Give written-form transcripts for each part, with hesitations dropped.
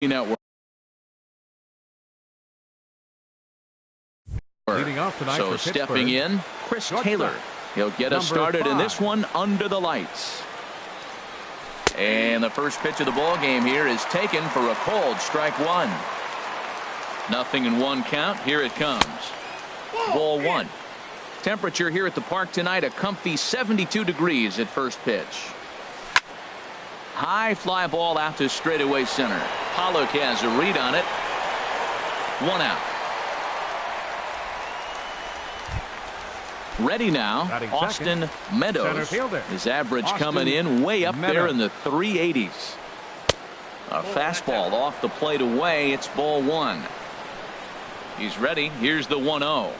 Network. Leading off tonight So for stepping in, Chris Taylor. He'll get us started in this one under the lights. And the first pitch of the ball game here is taken for a cold strike one. 0-1 count. Here it comes. Ball one. Temperature here at the park tonight, a comfy 72 degrees at first pitch. High fly ball out to straightaway center. Pollock has a read on it. 1 out. Ready now, Austin Meadows. His average coming in way up there in the 380s. A fastball off the plate away. It's ball one. He's ready. Here's the 1-0.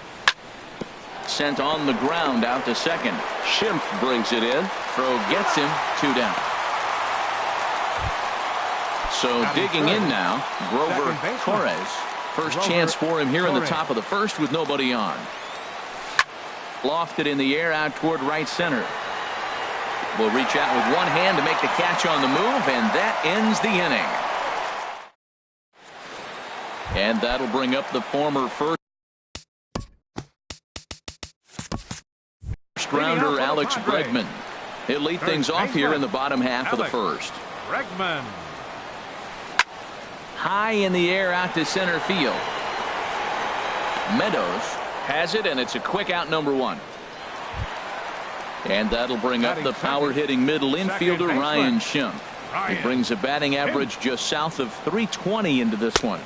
Sent on the ground out to second. Schimpf brings it in. Throw gets him. 2 down. So digging in now, Grover Torres. First chance for him here in the top of the first with nobody on. Lofted in the air out toward right center. Will reach out with one hand to make the catch on the move, and that ends the inning. And that'll bring up the former first rounder Alex Bregman. He'll lead things off here in the bottom half of the first. Bregman. High in the air out to center field. Meadows has it, and it's a quick out, number one. And that'll bring up the power hitting middle infielder Ryan Schimpf. He brings a batting average just south of 320 into this one.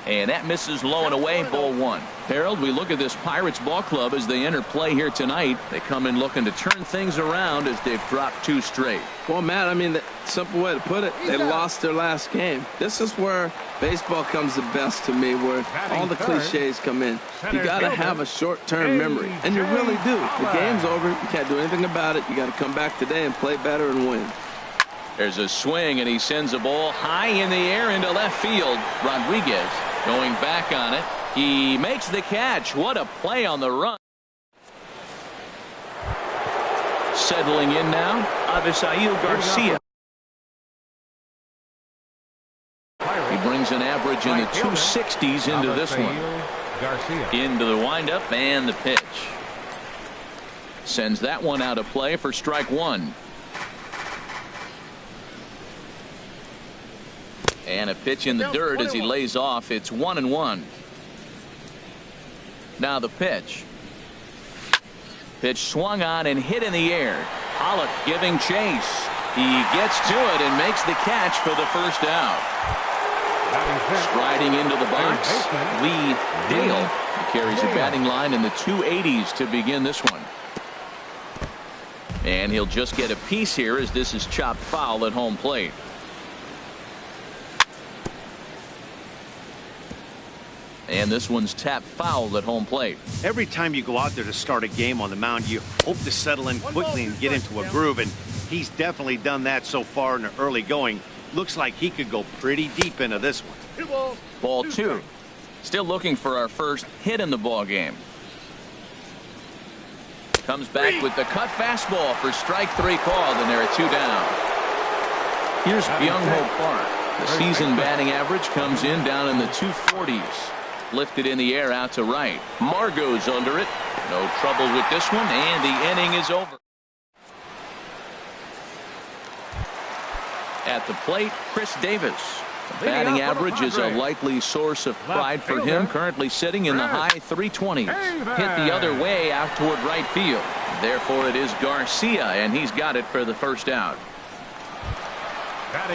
And that misses low and away, ball one. Harold, we look at this Pirates ball club as they enter play here tonight. They come in looking to turn things around as they've dropped 2 straight. Well, Matt, I mean, the simple way to put it, they lost their last game. This is where baseball comes the best to me, where all the cliches come in. You got to have a short-term memory, and you really do. The game's over. You can't do anything about it. You got to come back today and play better and win. There's a swing, and he sends a ball high in the air into left field. Rodriguez going back on it. He makes the catch. What a play on the run. Settling in now, Avisail Garcia. He brings an average in the 260s into this one. Into the windup and the pitch. Sends that one out of play for strike one. And a pitch in the dirt as he lays off. It's 1-1. Now the pitch. Pitch swung on and hit in the air. Pollock giving chase. He gets to it and makes the catch for the first out. Striding into the box, Lee Dale. He carries a batting line in the 280s to begin this one. And he'll just get a piece here as this is chopped foul at home plate. And this one's tapped foul at home plate. Every time you go out there to start a game on the mound, you hope to settle in quickly and get into a groove, and he's definitely done that so far in the early going. Looks like he could go pretty deep into this one. Ball two. Still looking for our first hit in the ball game. Comes back with the cut fastball for strike 3 called, and there are 2 down. Here's Byung-Ho Park. The season batting average comes in down in the 240s. Lifted in the air out to right. Margot's under it. No trouble with this one, and the inning is over. At the plate, Chris Davis. The batting average is a likely source of pride for him, currently sitting in the high 320s. Hit the other way out toward right field. Therefore, it is Garcia, and he's got it for the first out.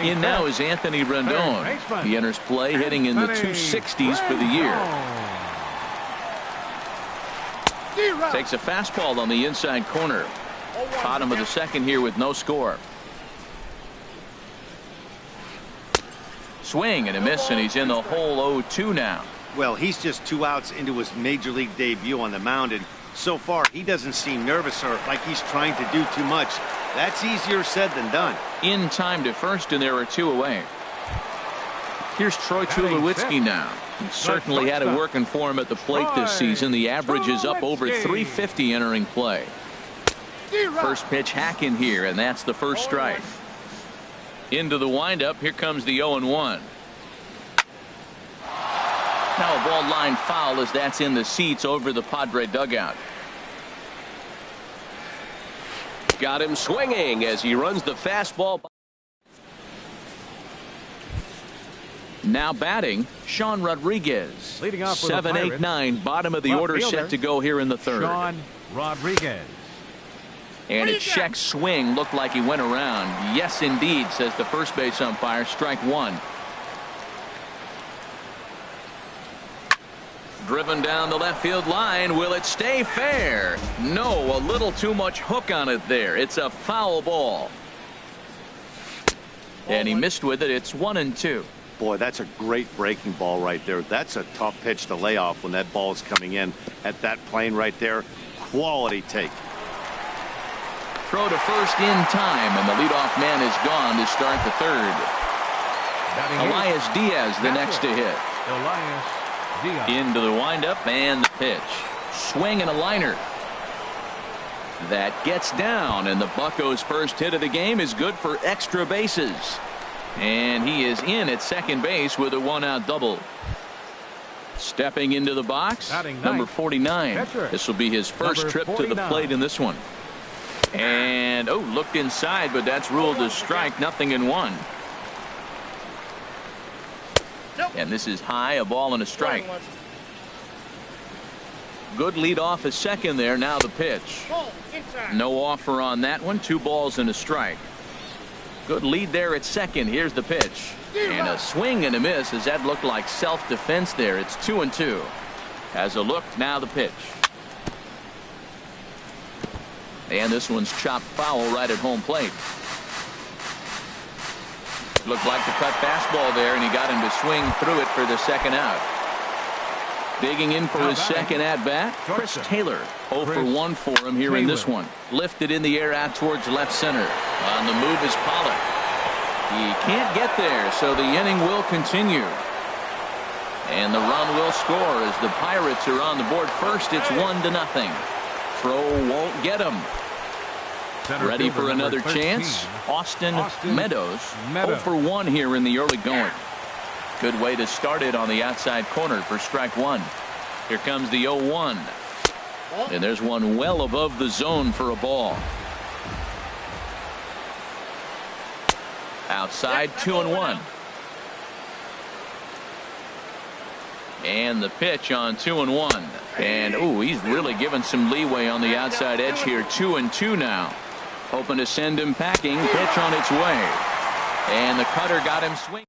In now is Anthony Rendon. He enters play hitting in the 260s for the year. Takes a fastball on the inside corner. Bottom of the second here with no score. Swing and a miss, and he's in the hole 0-2 now. Well, he's just 2 outs into his major league debut on the mound, and so far he doesn't seem nervous or like he's trying to do too much. That's easier said than done. In time to first, and there are 2 away. Here's Troy Tulowitzki now. He certainly had it working for him at the plate this season. The average is up over 350 entering play. First pitch hack in here, and that's the first strike. Into the windup. Here comes the 0-1. Now a ball line foul as that's in the seats over the Padre dugout. Got him swinging as he runs the fastball. Now batting, Sean Rodriguez. Leading off with 7, 8, 9, bottom of the order set to go here in the third. Sean Rodriguez. And a check swing looked like he went around. Yes, indeed, says the first base umpire. Strike one. Driven down the left field line. Will it stay fair? No, a little too much hook on it there. It's a foul ball. And he missed with it. It's 1-2. Boy, that's a great breaking ball right there. That's a tough pitch to lay off when that ball is coming in at that plane right there. Quality take. Throw to first in time, and the leadoff man is gone to start the third. Elias Diaz the next to hit. Elias Diaz. Into the windup and the pitch. Swing and a liner. That gets down, and the Buccos' first hit of the game is good for extra bases. And he is in at second base with a one-out double. Stepping into the box, number 49. Catcher. This will be his first trip to the plate in this one. And looked inside, but that's ruled a strike. 0-1. And this is high, a ball and a strike. Good lead off a second there. Now the pitch. No offer on that one. 2 balls and a strike. Good lead there at second. Here's the pitch. And a swing and a miss as that looked like self-defense there. It's 2-2. As a look, now the pitch. And this one's chopped foul right at home plate. Looked like the cut fastball there, and he got him to swing through it for the second out. Digging in for his second at-bat, Chris Taylor. 0 for 1 for him here in this one. Lifted in the air out towards left center. On the move is Pollock. He can't get there, so the inning will continue. And the run will score as the Pirates are on the board first. It's 1-0. Throw won't get him. Ready for another chance. Austin Meadows. 0 for 1 here in the early going. Good way to start it on the outside corner for strike one. Here comes the 0-1. And there's one well above the zone for a ball. Outside, 2-1. And the pitch on 2-1. And he's really given some leeway on the outside edge here. 2-2 now. Hoping to send him packing. Pitch on its way. And the cutter got him swinging.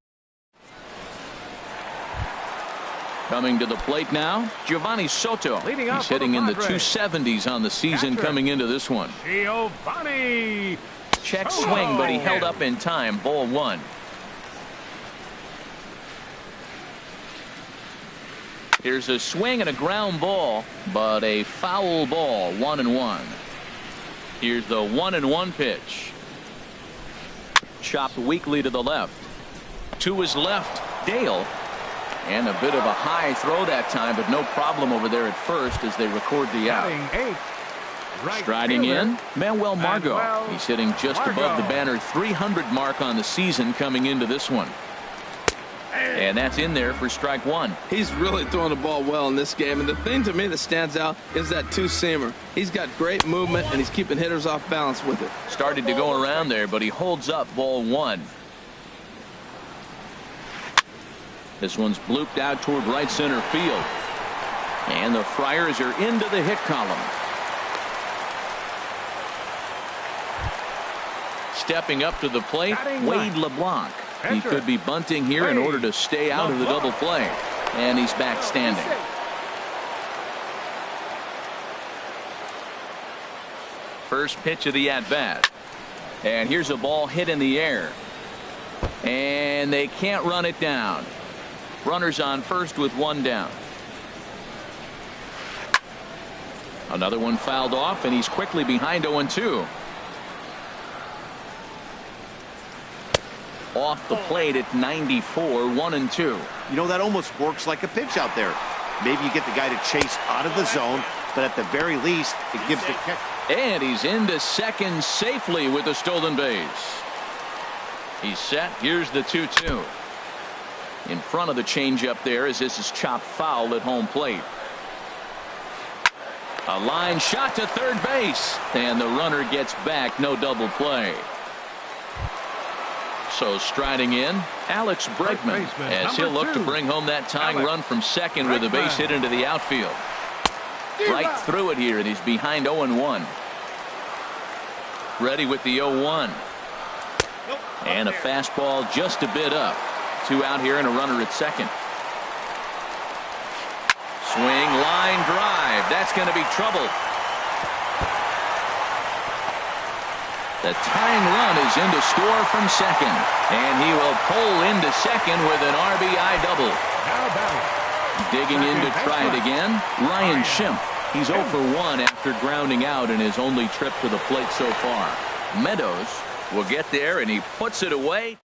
Coming to the plate now, Giovanni Soto. He's hitting in the 270s on the season coming into this one. Giovanni. Check swing, but he held up in time. Ball one. Here's a swing and a ground ball, but a foul ball. 1-1. Here's the 1-1 pitch. Chopped weakly to the left. To his left, Dale. And a bit of a high throw that time, but no problem over there at first as they record the out. Striding in, Manuel Margot. He's hitting just above the banner 300 mark on the season coming into this one. And that's in there for strike one. He's really throwing the ball well in this game. And the thing to me that stands out is that two-seamer. He's got great movement, and he's keeping hitters off balance with it. Started to go around there, but he holds up ball one. This one's blooped out toward right center field. And the Friars are into the hit column. Stepping up to the plate, Wade LeBlanc. He could be bunting here in order to stay out of the double play. And he's back standing. First pitch of the at-bat. And here's a ball hit in the air. And they can't run it down. Runners on first with one down. Another one fouled off, and he's quickly behind 0-2. Off the plate at 94, 1-2. You know, that almost works like a pitch out there. Maybe you get the guy to chase out of the zone, but at the very least, it gives the catch. And he's into second safely with the stolen base. He's set. Here's the 2-2. In front of the changeup there as this is chopped foul at home plate. A line shot to third base, and the runner gets back. No double play. So striding in, Alex Bregman, as he'll look to bring home that tying run from second with a base hit into the outfield. Right through it here, and he's behind 0-1. Ready with the 0-1. And a fastball just a bit up. 2 out here and a runner at second. Swing, line drive. That's going to be trouble. The tying run is in to score from second. And he will pull into second with an RBI double. Digging in to try it again, Ryan Schimpf. He's 0 for 1 after grounding out in his only trip to the plate so far. Meadows will get there, and he puts it away.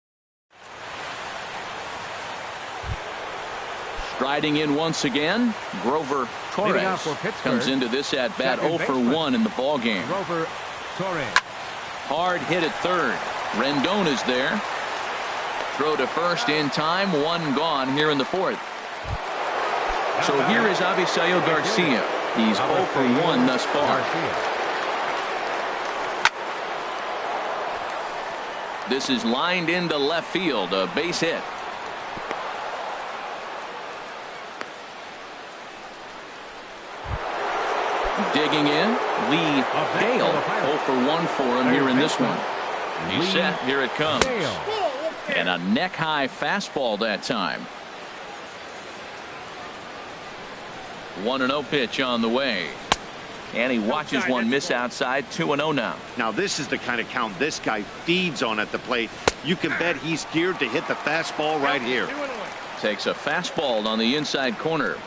Striding in once again, Grover Torres comes into this at bat 0 for 1 in the ball game. Grover Torres. Hard hit at third. Rendon is there. Throw to first in time. 1 gone here in the fourth. So here is Avisail Garcia. He's 0 for 1 thus far. This is lined into left field, a base hit. Digging in, Lee Gale. 0 for 1 for him here in this one. He's set. Here it comes. And a neck-high fastball that time. 1-0 pitch on the way. And he watches one miss outside. 2-0 now. Now this is the kind of count this guy feeds on at the plate. You can bet he's geared to hit the fastball right here. Takes a fastball on the inside corner.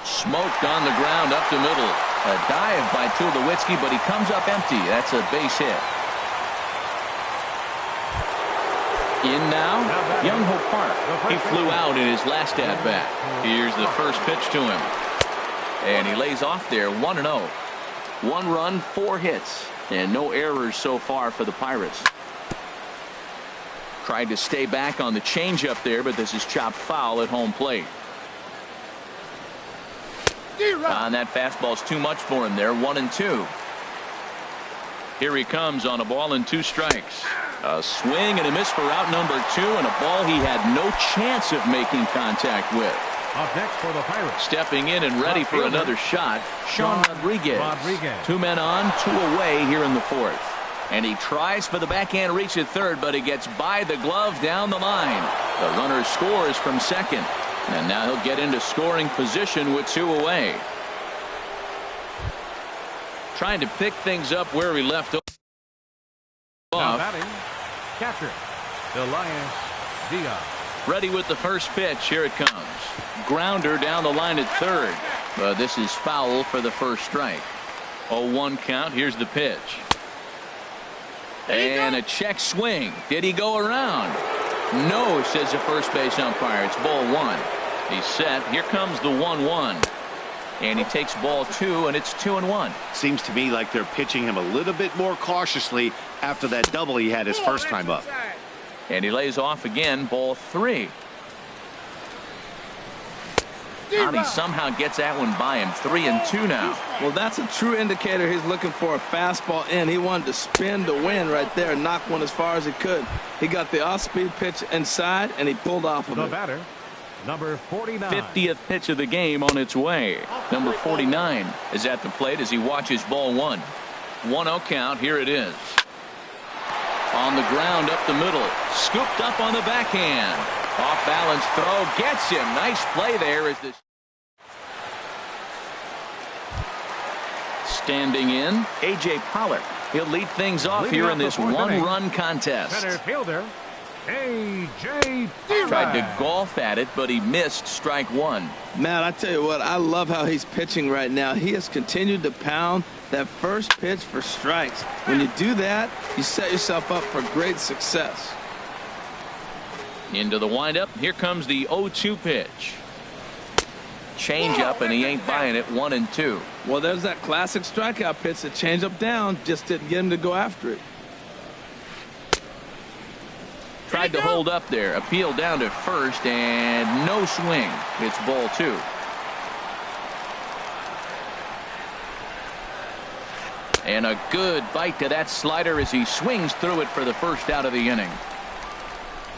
Smoked on the ground up the middle. A dive by Tulowitzki, but he comes up empty. That's a base hit. In now, Young-Ho Park. He flew out in his last at-bat. Here's the first pitch to him. And he lays off there, 1-0. 1 run, 4 hits, and no errors so far for the Pirates. Tried to stay back on the changeup there, but this is chopped foul at home plate. And that fastball's too much for him there, 1-2. Here he comes on a ball and 2 strikes. A swing and a miss for out number 2, and a ball he had no chance of making contact with. Up next for the Pirates. Stepping in and ready for another shot, Sean Rodriguez. 2 men on, 2 away here in the fourth. And he tries for the backhand reach at third, but he gets by the glove down the line. The runner scores from second. And now he'll get into scoring position with 2 away. Trying to pick things up where he left off. Catcher, Elias Diaz. Ready with the first pitch. Here it comes. Grounder down the line at third. This is foul for the first strike. 0-1 count. Here's the pitch. And a check swing. Did he go around? No, says the first base umpire. It's ball 1. He's set. Here comes the 1-1. And he takes ball 2, and it's 2-1. Seems to me like they're pitching him a little bit more cautiously after that double he had his first time up. And he lays off again, ball 3. He somehow gets that one by him. 3-2 now. Well, that's a true indicator he's looking for a fastball in. He wanted to spin to win right there, knock one as far as he could. He got the off-speed pitch inside, and he pulled off of it. The batter, number 49. 50th pitch of the game on its way. Number 49 is at the plate as he watches ball 1. 1-0 count. Here it is. On the ground up the middle. Scooped up on the backhand. Off balance throw. Gets him. Nice play there as this. Standing in, A.J. Pollock. He'll lead things off here in this 1-run contest. Center fielder, A.J. Tried to golf at it, but he missed strike 1. Man, I tell you what, I love how he's pitching right now. He has continued to pound that first pitch for strikes. When you do that, you set yourself up for great success. Into the windup. Here comes the 0-2 pitch. Change up, and he ain't buying it. 1-2. Well, there's that classic strikeout pitch. The change up down just didn't get him to go after it. tried to hold up there. Appeal down to first, and no swing. It's ball 2. And a good bite to that slider as he swings through it for the first out of the inning.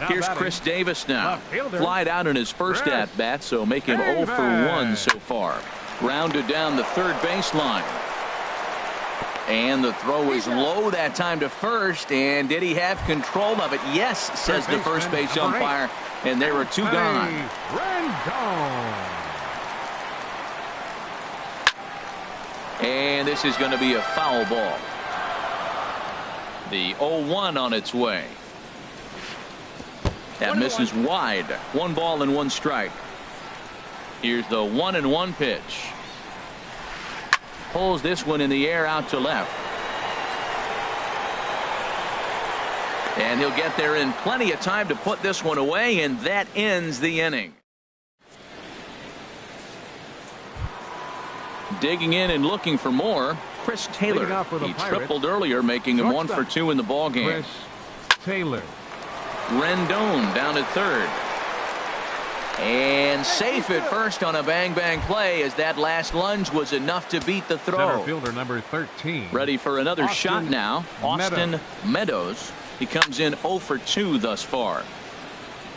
Here's Chris Davis now. Flied out in his first at-bat, so make him 0 for 1 so far. Grounded down the third baseline. And the throw is low that time to first. And did he have control of it? Yes, says the first base umpire. And there were 2 gone. And this is going to be a foul ball. The 0-1 on its way. That misses wide. 1 ball and 1 strike. Here's the 1-1 pitch. Pulls this one in the air out to left. And he'll get there in plenty of time to put this one away, and that ends the inning. Digging in and looking for more, Chris Taylor. He tripled earlier, making him 1 for 2 in the ballgame. Chris Taylor. Rendon down at third. And safe at first on a bang-bang play, as that last lunge was enough to beat the throw. Center fielder number 13. Ready for another shot now. Austin Meadows. He comes in 0 for 2 thus far.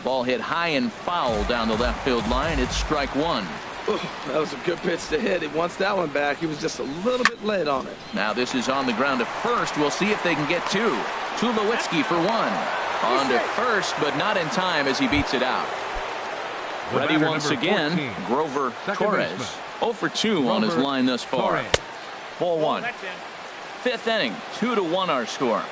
Ball hit high and foul down the left field line. It's strike 1. Ooh, that was a good pitch to hit. He wants that one back. He was just a little bit late on it. Now this is on the ground to first. We'll see if they can get 2. Tulowitzki for 1. On to first, but not in time as he beats it out. Ready once again, 14. Grover Torres. 0 for 2 on his line thus far. Ball 1. 5th inning, 2-1 our score.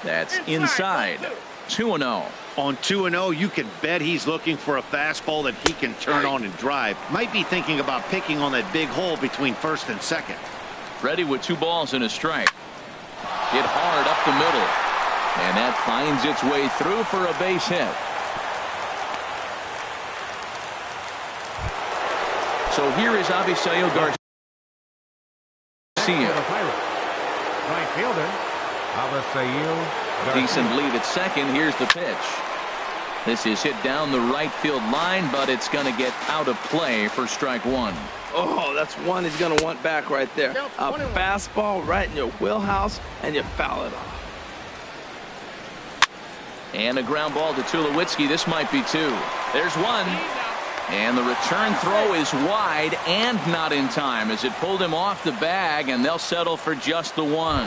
That's inside. 2-0. On 2-0, you can bet he's looking for a fastball that he can turn on and drive. Might be thinking about picking on that big hole between first and second. Ready with 2 balls and a strike. Hit hard up the middle. And that finds its way through for a base hit. So here is Avisail Garcia. Right fielder, Avisail Garcia. Decent lead at second. Here's the pitch. This is hit down the right field line, but it's going to get out of play for strike 1. Oh, that's one he's going to want back right there. A fastball right in your wheelhouse, and you foul it off. And a ground ball to Tulowitzki. This might be 2. There's 1. And the return throw is wide and not in time as it pulled him off the bag, and they'll settle for just the 1.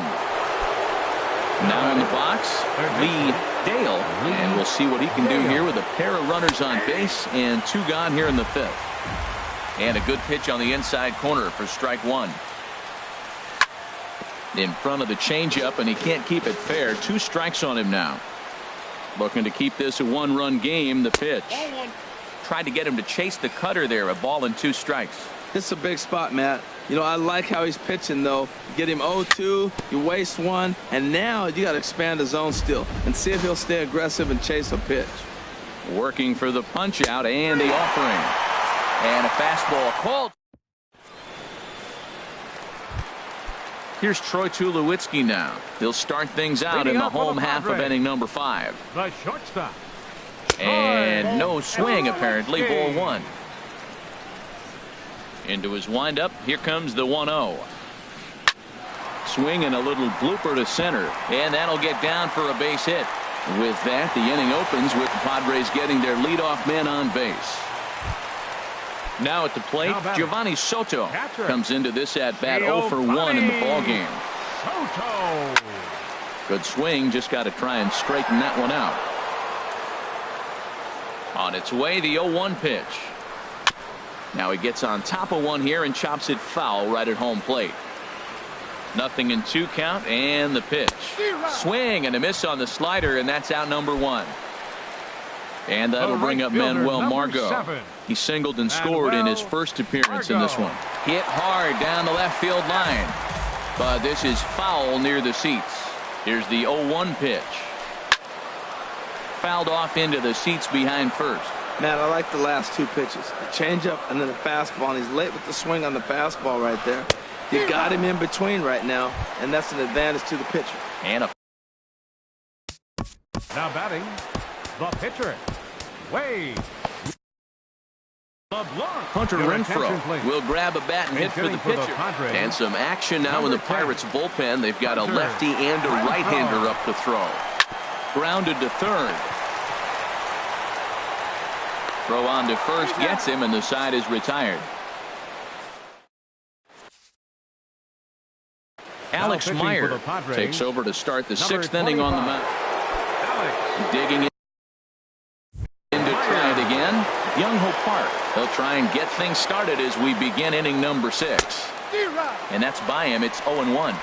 Now in the box, Lee Dale, and we'll see what he can do here with a pair of runners on base and 2 gone here in the 5th. And a good pitch on the inside corner for strike 1. In front of the changeup, and he can't keep it fair. 2 strikes on him now. Looking to keep this a 1-run game. The pitch. Tried to get him to chase the cutter there. A ball and 2 strikes. This is a big spot, Matt. You know, I like how he's pitching, though. You get him 0-2, you waste 1, and now you got to expand the zone still and see if he'll stay aggressive and chase a pitch. Working for the punch out and the offering. And a fastball called. Here's Troy Tulowitzki now. He'll start things out in the home half of inning number 5. The shortstop. And no swing, apparently. Ball 1. Into his windup. Here comes the 1-0. Swing and a little blooper to center. And that'll get down for a base hit. With that, the inning opens with the Padres getting their leadoff man on base. Now at the plate, Giovanni Soto comes into this at-bat 0 for 1 in the ballgame. Soto. Good swing, just got to try and straighten that one out. On its way, the 0-1 pitch. Now he gets on top of one here and chops it foul right at home plate. 0-2 count, and the pitch. Swing and a miss on the slider, and that's out number 1. And that'll bring up Manuel Margot. He singled and scored in his first appearance in this one. Hit hard down the left field line. But this is foul near the seats. Here's the 0-1 pitch. Fouled off into the seats behind first. Man, I like the last 2 pitches. The changeup and then the fastball. And he's late with the swing on the fastball right there. You got him in between right now, and that's an advantage to the pitcher. And a Now batting, the pitcher, Wade. Hunter Renfroe will grab a bat and hit for the pitcher. And some action now in the Pirates bullpen. They've got a lefty and a right-hander up to throw. Grounded to third. Throw on to first gets him, and the side is retired. Alex Meyer takes over to start the sixth inning on the mound. Digging in to try it again. Young Hope Park. They'll try and get things started as we begin inning number 6. And that's by him. It's 0-1.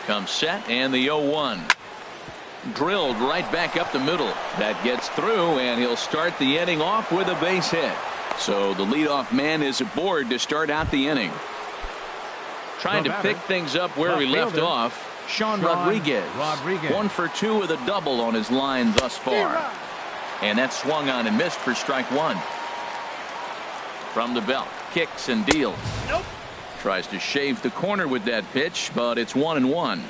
Comes set and the 0-1. Drilled right back up the middle. That gets through, and he'll start the inning off with a base hit. So the leadoff man is aboard to start out the inning. Trying to pick things up where he left off. Sean Rodriguez. 1 for 2 with a double on his line thus far. And that swung on and missed for strike 1. From the belt, kicks and deals. Tries to shave the corner with that pitch, but it's 1-1.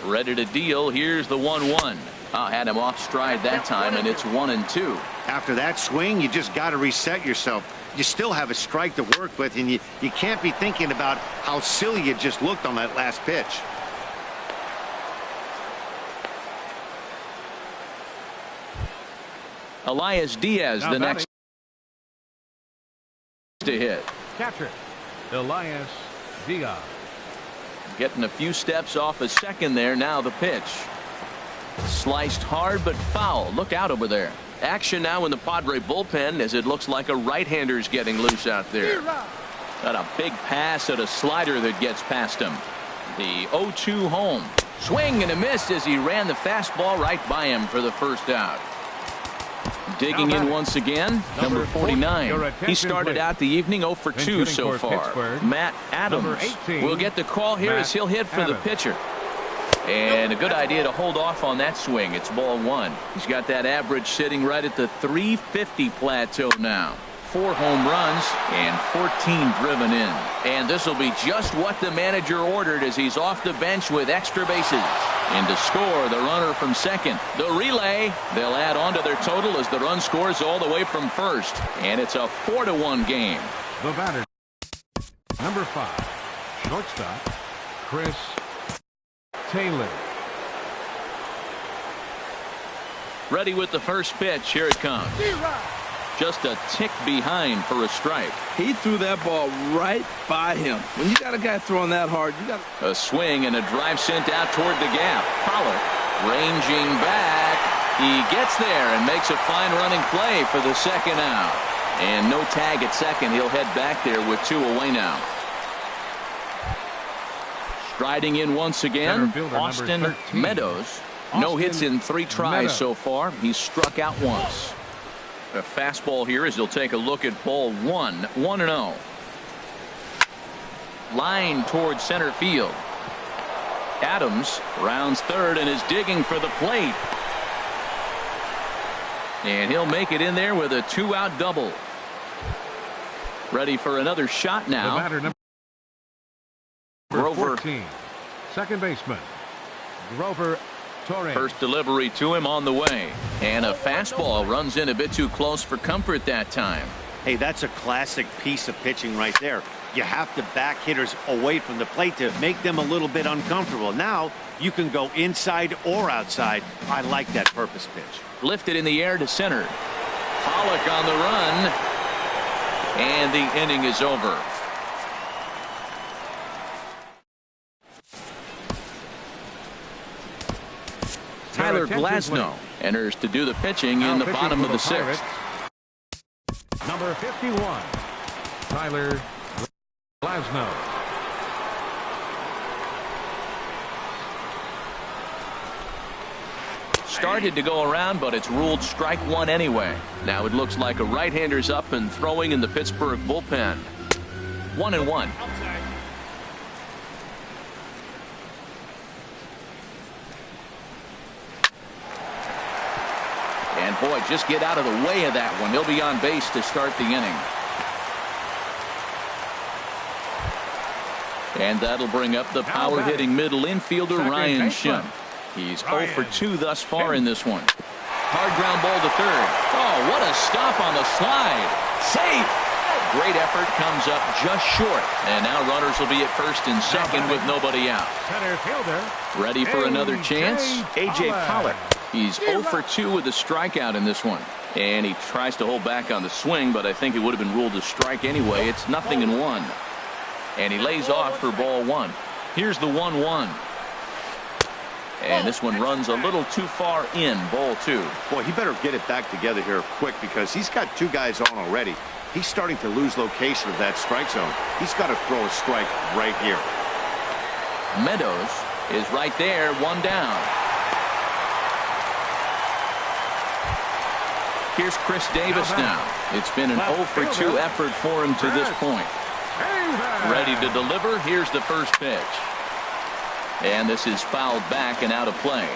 Ready to deal. Here's the 1-1. Had him off stride that time, and it's 1-2. After that swing, you just got to reset yourself. You still have a strike to work with, and you can't be thinking about how silly you just looked on that last pitch. Elias Diaz, the next to hit. Catcher, Elias Diaz. Getting a few steps off a second there. Now the pitch. Sliced hard but foul. Look out over there. Action now in the Padre bullpen as it looks like a right-hander's getting loose out there. Got a big pass at a slider that gets past him. The 0-2 home. Swing and a miss as he ran the fastball right by him for the first out. Digging in once again, number 49. He started out the evening 0 for 2 so far. Matt Adams will get the call here as he'll hit for the pitcher. And a good idea to hold off on that swing. It's ball 1. He's got that average sitting right at the 350 plateau now. 4 home runs and 14 driven in. And this will be just what the manager ordered as he's off the bench with extra bases. And to score, the runner from second. The relay, they'll add on to their total as the run scores all the way from first. And it's a 4-1 game. The batter, number 5, shortstop, Chris Taylor. Ready with the first pitch. Here it comes. Just a tick behind for a strike. He threw that ball right by him. When you got a guy throwing that hard, you got a swing and a drive sent out toward the gap. Pollock ranging back. He gets there and makes a fine running play for the second out. And no tag at second. He'll head back there with 2 away now. Striding in once again, Austin Meadows. No hits in 3 tries so far. He's struck out once. A fastball here as he'll take a look at ball 1. 1-0. Line towards center field. Adams rounds third and is digging for the plate. And he'll make it in there with a 2-out double. Ready for another shot now. The batter, number 14, second baseman, Grover Torres. First delivery to him on the way. And a fastball runs in a bit too close for comfort that time. Hey, that's a classic piece of pitching right there. You have to back hitters away from the plate to make them a little bit uncomfortable. Now you can go inside or outside. I like that purpose pitch. Lifted in the air to center. Pollock on the run. And the inning is over. Tyler Glasnow enters to do the pitching in the bottom of the 6th. Number 51, Tyler Glasnow. Started to go around, but it's ruled strike 1 anyway. Now it looks like a right-hander's up and throwing in the Pittsburgh bullpen. 1-1. And boy, just get out of the way of that one. He'll be on base to start the inning. And that'll bring up the power-hitting middle infielder Ryan Schimpf. He's 0 for 2 thus far in this one. Hard ground ball to third. Oh, what a stop on the slide. Safe. Great effort, comes up just short. And now runners will be at first and second with nobody out. Center fielder. Ready for another chance? A.J. Pollock. He's 0 for 2 with a strikeout in this one. And he tries to hold back on the swing, but I think it would have been ruled a strike anyway. It's 0-1. And he lays off for ball 1. Here's the 1-1. And this one runs a little too far in, ball 2. Boy, he better get it back together here quick because he's got 2 guys on already. He's starting to lose location of that strike zone. He's got to throw a strike right here. Meadows is right there, 1 down. Here's Chris Davis now. It's been an 0 for 2 effort for him to this point. Ready to deliver. Here's the first pitch. And this is fouled back and out of play.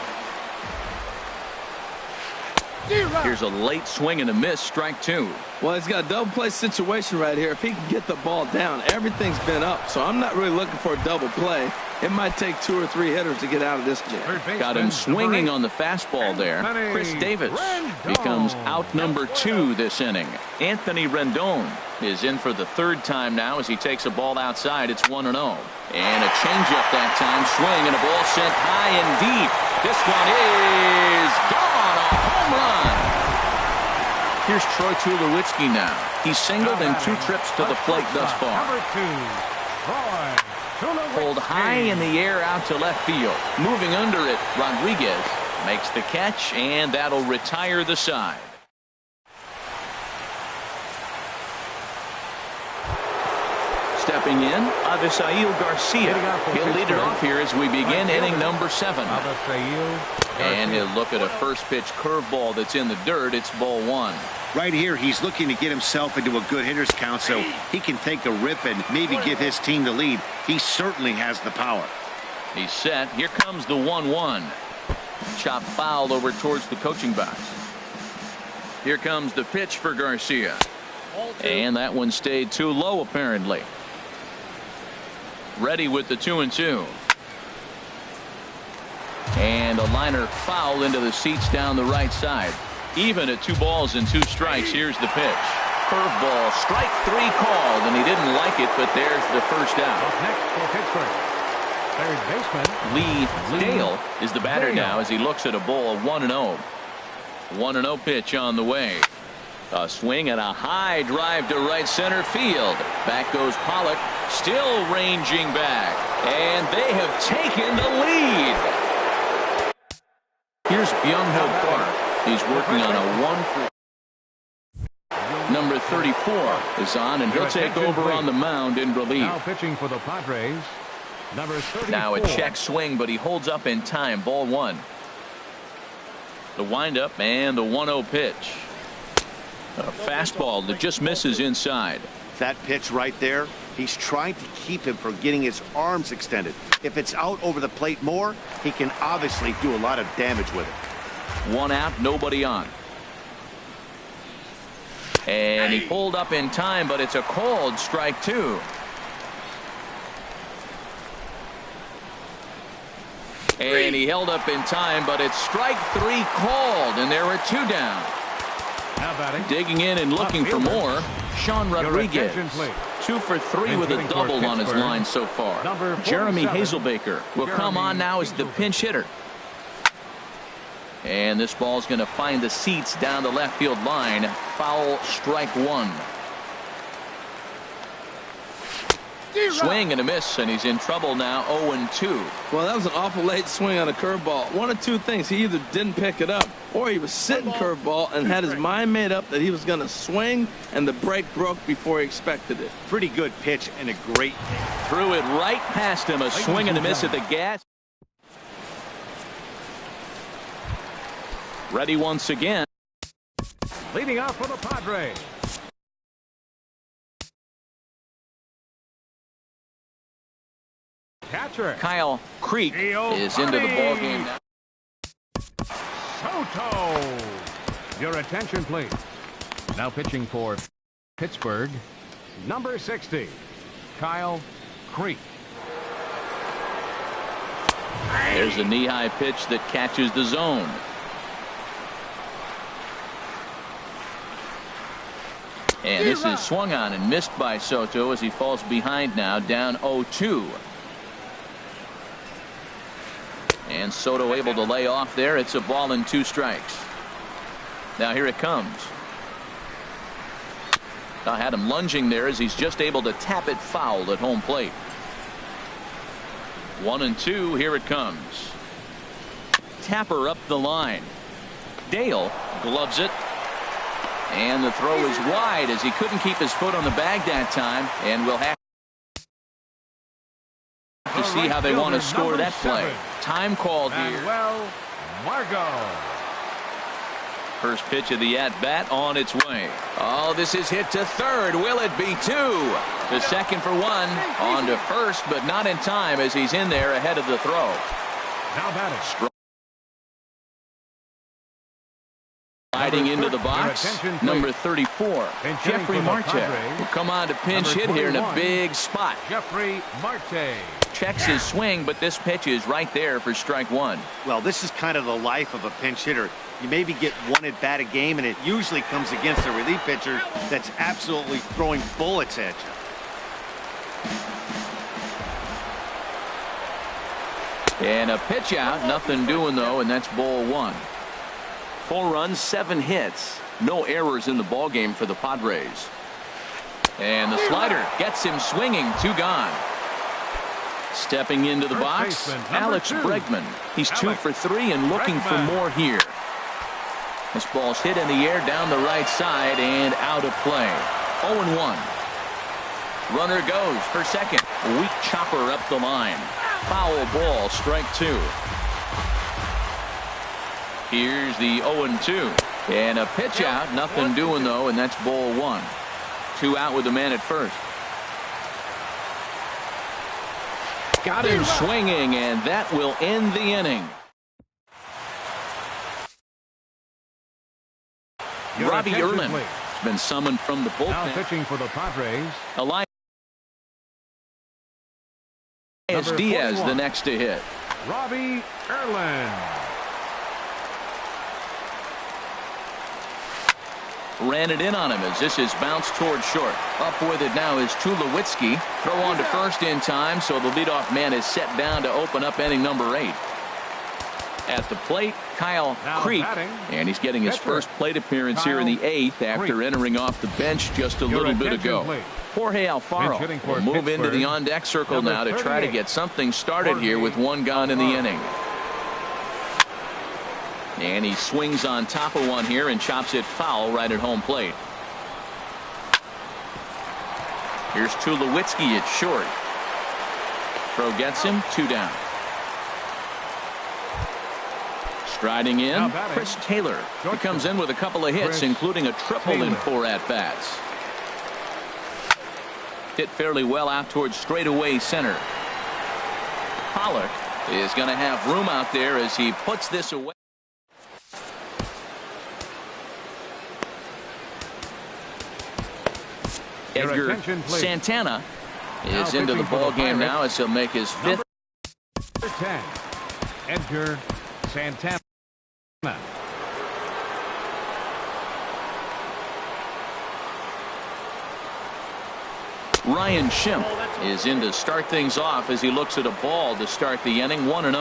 Here's a late swing and a miss, strike 2. Well, he's got a double play situation right here. If he can get the ball down, everything's been up. So I'm not really looking for a double play. It might take 2 or 3 hitters to get out of this jam. Got him swinging on the fastball there. Chris Davis becomes out number 2 this inning. Anthony Rendon is in for the 3rd time now as he takes a ball outside. It's 1-0. And a changeup that time. Swing and a ball sent high and deep. This one is gone. A home run. Here's Troy Tulowitzki now. He's singled in 2 trips to the plate thus far. Number 2, Troy. Pulled high in the air out to left field. Moving under it, Rodriguez makes the catch, and that'll retire the side. Stepping in, Avisail Garcia. He'll lead it off here as we begin inning number 7. And he'll look at a first pitch curveball that's in the dirt. It's ball 1. Right here, he's looking to get himself into a good hitter's count so he can take a rip and maybe give his team the lead. He certainly has the power. He's set. Here comes the 1-1. Chop foul over towards the coaching box. Here comes the pitch for Garcia. And that one stayed too low apparently. Ready with the 2-2. And a liner foul into the seats down the right side. Even at 2 balls and 2 strikes. Here's the pitch. Curveball, strike 3 called, and he didn't like it, but there's the first out. Up next for Pittsburgh, third baseman Lee Dale is the batter now as he looks at a ball 1-0. 1-0 pitch on the way. A swing and a high drive to right center field. Back goes Pollock, still ranging back, and they have taken the lead. Here's Byung-Ho Park. He's working on a 1 for. Number 34 is on, and he'll take over on the mound in relief. now pitching for the Padres, number 34. Now a check swing, but he holds up in time. Ball 1. The windup and the 1-0 pitch. A fastball that just misses inside. That pitch right there, he's trying to keep him from getting his arms extended. If it's out over the plate more, he can obviously do a lot of damage with it. 1 out, nobody on. And he pulled up in time, but it's a called strike 2. And he held up in time, but it's strike 3 called, and there are 2 down. Now batting. Digging in and looking for more, Sean Rodriguez. 2 for 3 with a double on his line so far. Jeremy Hazelbaker will come on now as the pinch hitter. And this ball's going to find the seats down the left field line. Foul, strike 1. Swing and a miss, and he's in trouble now. 0-2. Well, that was an awful late swing on a curveball. One of 2 things: he either didn't pick it up, or he was sitting curveball and had his mind made up that he was going to swing, and the break broke before he expected it. Pretty good pitch and a great hit. Threw it right past him. A swing and a miss at the gas. Ready once again. Leading off for the Padres, catcher Kyle Creek is into the ballgame now. Soto. Your attention, please. Now pitching for Pittsburgh, number 60, Kyle Creek. There's a knee-high pitch that catches the zone. And this is swung on and missed by Soto as he falls behind now, down 0-2. And Soto able to lay off there. It's a ball and 2 strikes. Now here it comes. I had him lunging there as he's just able to tap it foul at home plate. 1-2. Here it comes. Tapper up the line. Dale gloves it. And the throw is wide as he couldn't keep his foot on the bag that time. And we'll have to see how they want to score that play. Time called here. Margot. First pitch of the at-bat on its way. Oh, this is hit to third. Will it be 2? The second for 1. On to first, but not in time as he's in there ahead of the throw. Now batting. Sliding into the box, number 34, Jeffrey Marte, will come on to pinch hit here in a big spot. Jeffrey Marte. Checks his swing, but this pitch is right there for strike 1. Well, this is kind of the life of a pinch hitter. You maybe get 1 at bat a game, and it usually comes against a relief pitcher that's absolutely throwing bullets at you. And a pitch out, nothing doing though, and that's ball 1. 4 runs, 7 hits, no errors in the ballgame for the Padres. And the slider gets him swinging, 2 gone. Stepping into the box, Alex Bregman. He's 2 for 3 and looking for more here. This ball's hit in the air down the right side and out of play. 0-1. Runner goes for second. Weak chopper up the line. Foul ball, strike 2. Here's the 0-2. And a pitch out, nothing doing though, and that's ball 1. 2 out with the man at first. Got him swinging, and that will end the inning. Robbie Erlin has been summoned from the bullpen. Now pitching for the Padres. Elias Diaz the next to hit. Robbie Erlin. Ran it in on him as this is bounced toward short. Up with it now is Tulowitzki. Throw on to first in time, so the leadoff man is set down to open up inning number 8. At the plate, Kyle Creek, and he's getting his first plate appearance here in the 8th after entering off the bench just a little bit ago. Jorge Alfaro will move into the on-deck circle now to try to get something started here with 1 gone in the inning. And he swings on top of one here and chops it foul right at home plate. Here's Tulowitzki at short. Throw gets him, 2 down. Striding in, Chris Taylor. He comes in with a couple of hits, including a triple in 4 at-bats. Hit fairly well out towards straightaway center. Pollock is going to have room out there as he puts this away. Edgar Santana is into the ball game now as he'll make his 5th. Number 10, Edgar Santana. Ryan Schimpf is in to start things off as he looks at a ball to start the inning. 1-0.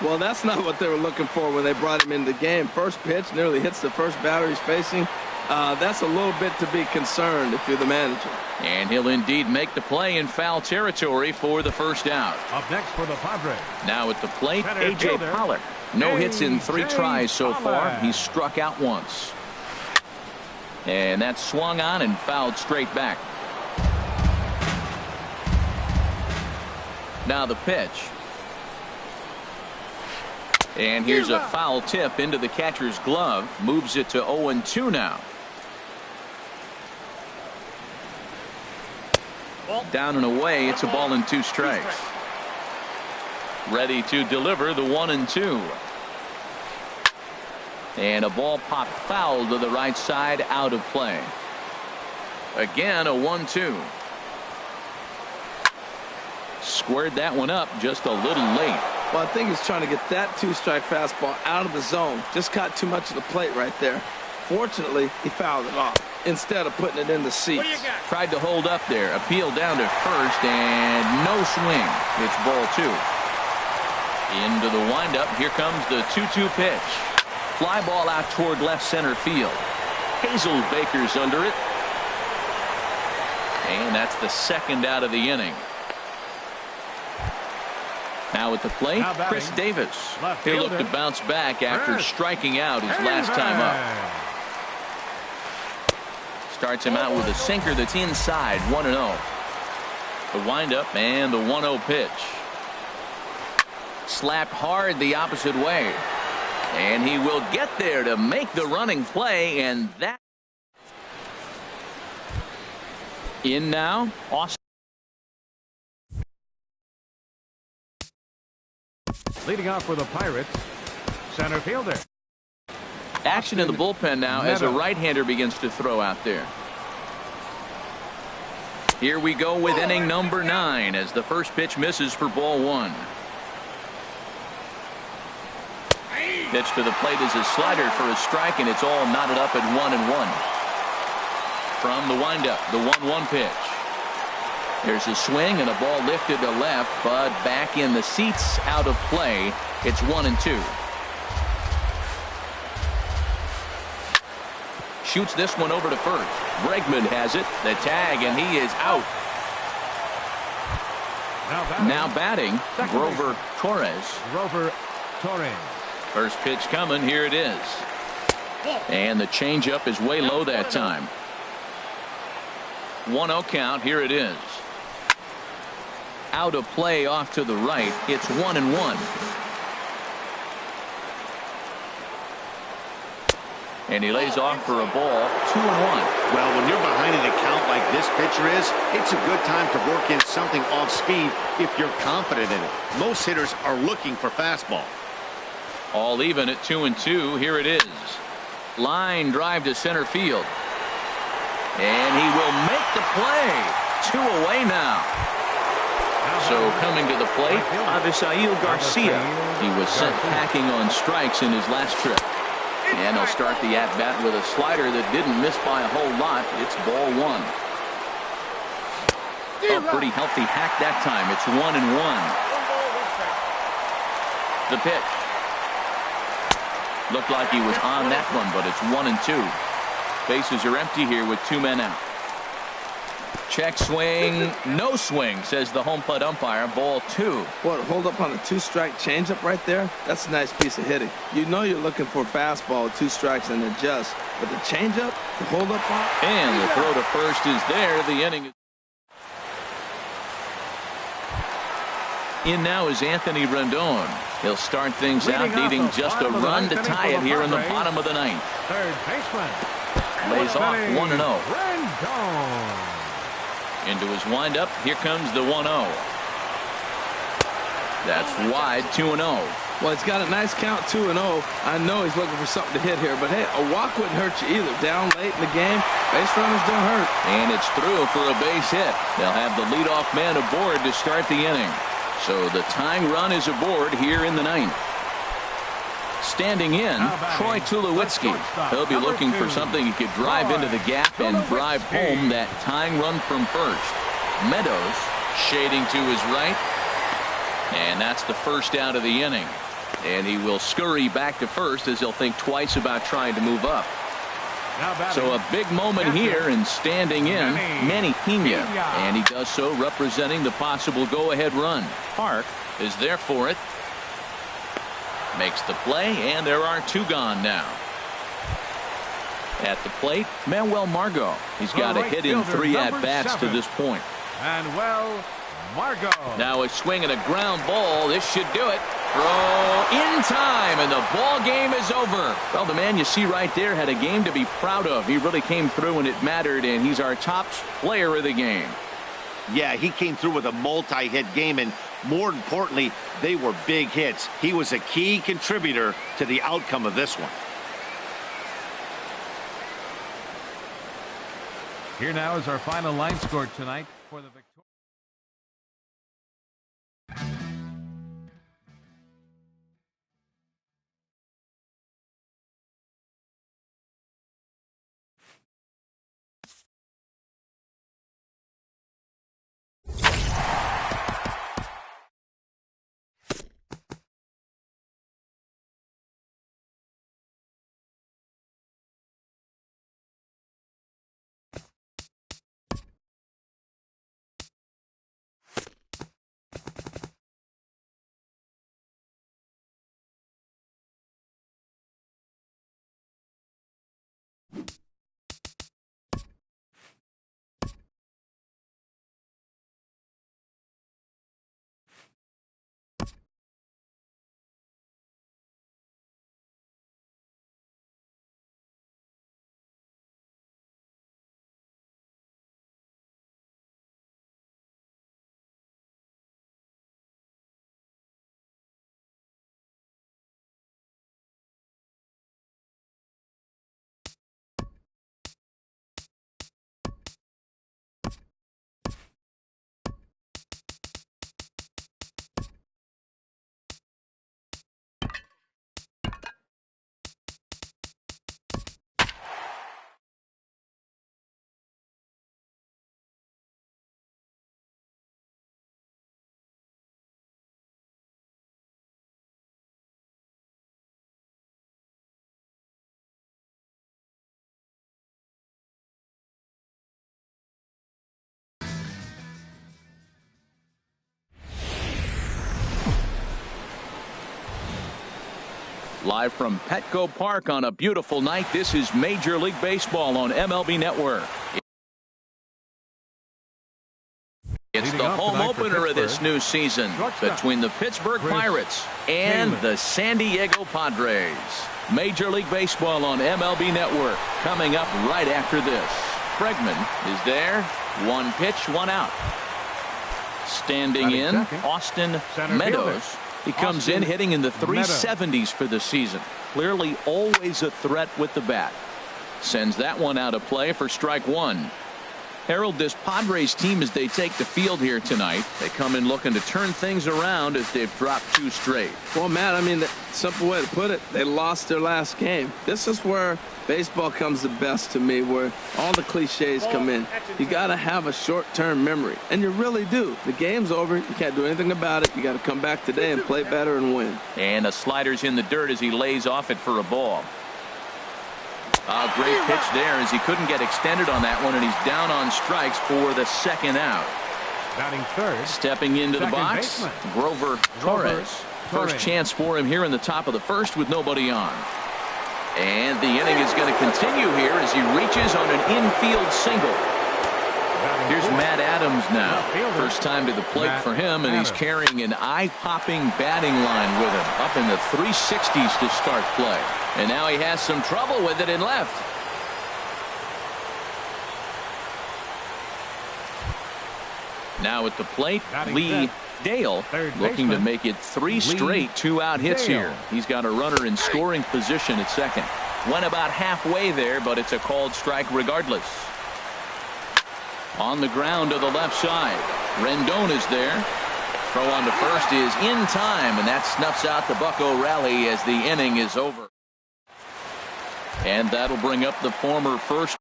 Well, that's not what they were looking for when they brought him into the game. First pitch nearly hits the first batter he's facing. That's a little bit to be concerned if you're the manager. And he'll indeed make the play in foul territory for the first out. Up next for the Padres. Now at the plate, A.J. Pollock. No hits in 3 tries so far. He's struck out once. And that's swung on and fouled straight back. Now the pitch. And here's a foul tip into the catcher's glove. Moves it to 0-2 now. Down and away. It's a ball and 2 strikes. Ready to deliver the 1-2. And a ball popped foul to the right side, out of play. Again, a 1-2. Squared that one up just a little late. Well, I think he's trying to get that two-strike fastball out of the zone. Just caught too much of the plate right there. Fortunately, he fouled it off instead of putting it in the seats. Tried to hold up there. Appeal down to first, and no swing. It's ball 2. Into the windup. Here comes the 2-2 pitch. Fly ball out toward left center field. Hazelbaker's under it. And that's the second out of the inning. Now at the plate, Chris Davis. He'll look to bounce back after striking out his last time up. Starts him out with a sinker that's inside, 1-0. The windup and the 1-0 pitch. Slapped hard the opposite way. And he will get there to make the running play, and that. In now, Austin. Leading off for the Pirates, center fielder. Action in the bullpen now as a right-hander begins to throw out there. Here we go with inning number 9 as the first pitch misses for ball 1. Pitch to the plate is a slider for a strike, and it's all knotted up at 1-1. From the windup, the 1-1 pitch. There's a swing and a ball lifted to left, but back in the seats, out of play. It's 1-2. Shoots this one over to first. Bregman has it. The tag, and he is out. Now batting, Grover Torres. First pitch coming. Here it is. And the changeup is way low that time. 1-0 count. Here it is. Out of play off to the right. It's 1-1. And he lays off for a ball. 2-1. Well, when you're behind an account like this pitcher is, it's a good time to work in something off speed if you're confident in it. Most hitters are looking for fastball. All even at 2-2. Here it is. Line drive to center field. And he will make the play. 2 away now. So coming to the plate, Avisail Garcia. He was sent packing on strikes in his last trip. And he'll start the at-bat with a slider that didn't miss by a whole lot. It's ball 1. A pretty healthy hack that time. It's 1-1. The pitch. Looked like he was on that one, but it's 1-2. Bases are empty here with 2 men out. Check swing, no swing, says the home plate umpire. Ball 2. What, hold up on a 2-strike changeup right there? That's a nice piece of hitting. You know you're looking for fastball, 2 strikes and adjust. But the changeup, the hold up on. And the throw to first is there. The inning is. In now is Anthony Rendon. He'll start things out, needing just a run to tie it here in the bottom of the 9th. Third baseman. Lays off 1-0. Rendon. Into his windup. Here comes the 1-0. That's wide. 2-0. Well, he's got a nice count, 2-0. I know he's looking for something to hit here, but hey, a walk wouldn't hurt you either. Down late in the game, base runners don't hurt. And it's through for a base hit. They'll have the leadoff man aboard to start the inning. So the tying run is aboard here in the 9th. Standing in, Troy Tulowitzki. He'll be looking for something he could drive into the gap and drive home that tying run from first. Meadows shading to his right. And that's the first out of the inning. And he will scurry back to first as he'll think twice about trying to move up. So a big moment here, and standing in, Manny Pena. And he does so representing the possible go-ahead run. Park is there for it. Makes the play, and there are 2 gone now. At the plate, Manuel Margot. He's got a hit in 3 at-bats to this point. Manuel Margot. Now a swing and a ground ball. This should do it. Throw in time, and the ball game is over. Well, the man you see right there had a game to be proud of. He really came through when it mattered, and he's our top player of the game. Yeah, he came through with a multi-hit game, and more importantly, they were big hits. He was a key contributor to the outcome of this one. Here now is our final line score tonight for the victory. Live from Petco Park on a beautiful night, this is Major League Baseball on MLB Network. It's the home opener of this new season between the Pittsburgh Pirates and the San Diego Padres. Major League Baseball on MLB Network coming up right after this. Bregman is there. One pitch, one out. Standing in, Austin Meadows. He comes in hitting in the 370s for the season. Clearly always a threat with the bat. Sends that one out of play for strike one. Harold, this Padres team, as they take the field here tonight, they come in looking to turn things around as they've dropped two straight. Well, Matt, I mean, the simple way to put it, they lost their last game. This is where baseball comes the best to me, where all the cliches come in. You got to have a short-term memory, and you really do. The game's over. You can't do anything about it. You got to come back today and play better and win. And a slider's in the dirt as he lays off it for a ball. A great pitch there as he couldn't get extended on that one, and he's down on strikes for the second out. Batting third. Stepping into the box, baseman. Grover Torres. First chance for him here in the top of the first with nobody on. And the inning is going to continue here as he reaches on an infield single. Here's Matt Adams now. First time to the plate for him, and he's carrying an eye-popping batting line with him. Up in the 360s to start play. And now he has some trouble with it in left. Now at the plate, Lee Dale looking to make it three straight two-out hits here. He's got a runner in scoring position at second. Went about halfway there, but it's a called strike regardless. On the ground to the left side. Rendon is there. Throw on to first is in time, and that snuffs out the Bucco rally as the inning is over. And that'll bring up the former first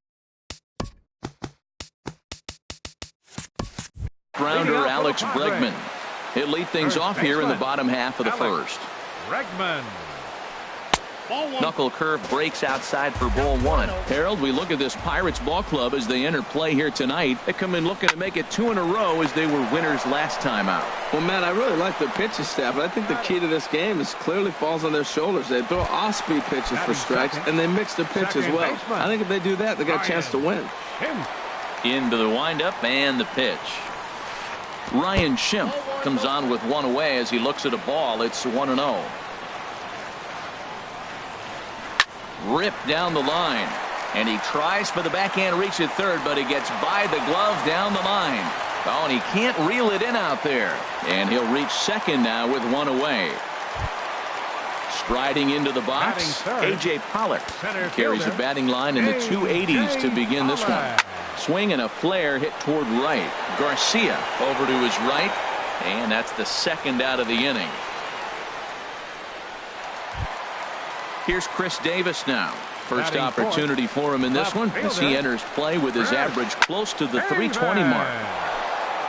rounder Alex Bregman. He'll lead things off here in the bottom half of the first. Bregman. Knuckle curve breaks outside for ball one. Harold, we look at this Pirates ball club as they enter play here tonight. They come in looking to make it 2 in a row as they were winners last time out. Well, Matt, I really like their pitching staff, but I think the key to this game is clearly falls on their shoulders. They throw off-speed pitches for strikes, and they mix their pitch as well. I think if they do that, they got a chance to win. Into the windup and the pitch. Ryan Schimpf comes on with one away as he looks at a ball. It's 1-0. Ripped down the line, and he tries for the backhand reach at third, but he gets by the glove down the line. Oh, and he can't reel it in out there, and he'll reach second now with one away. Striding into the box, A.J. Pollock carries a batting line in the 280s to begin this one. Swing and a flare hit toward right. Garcia over to his right, and that's the second out of the inning. Here's Chris Davis now. First opportunity for him in this one as he enters play with his average close to the 320 mark.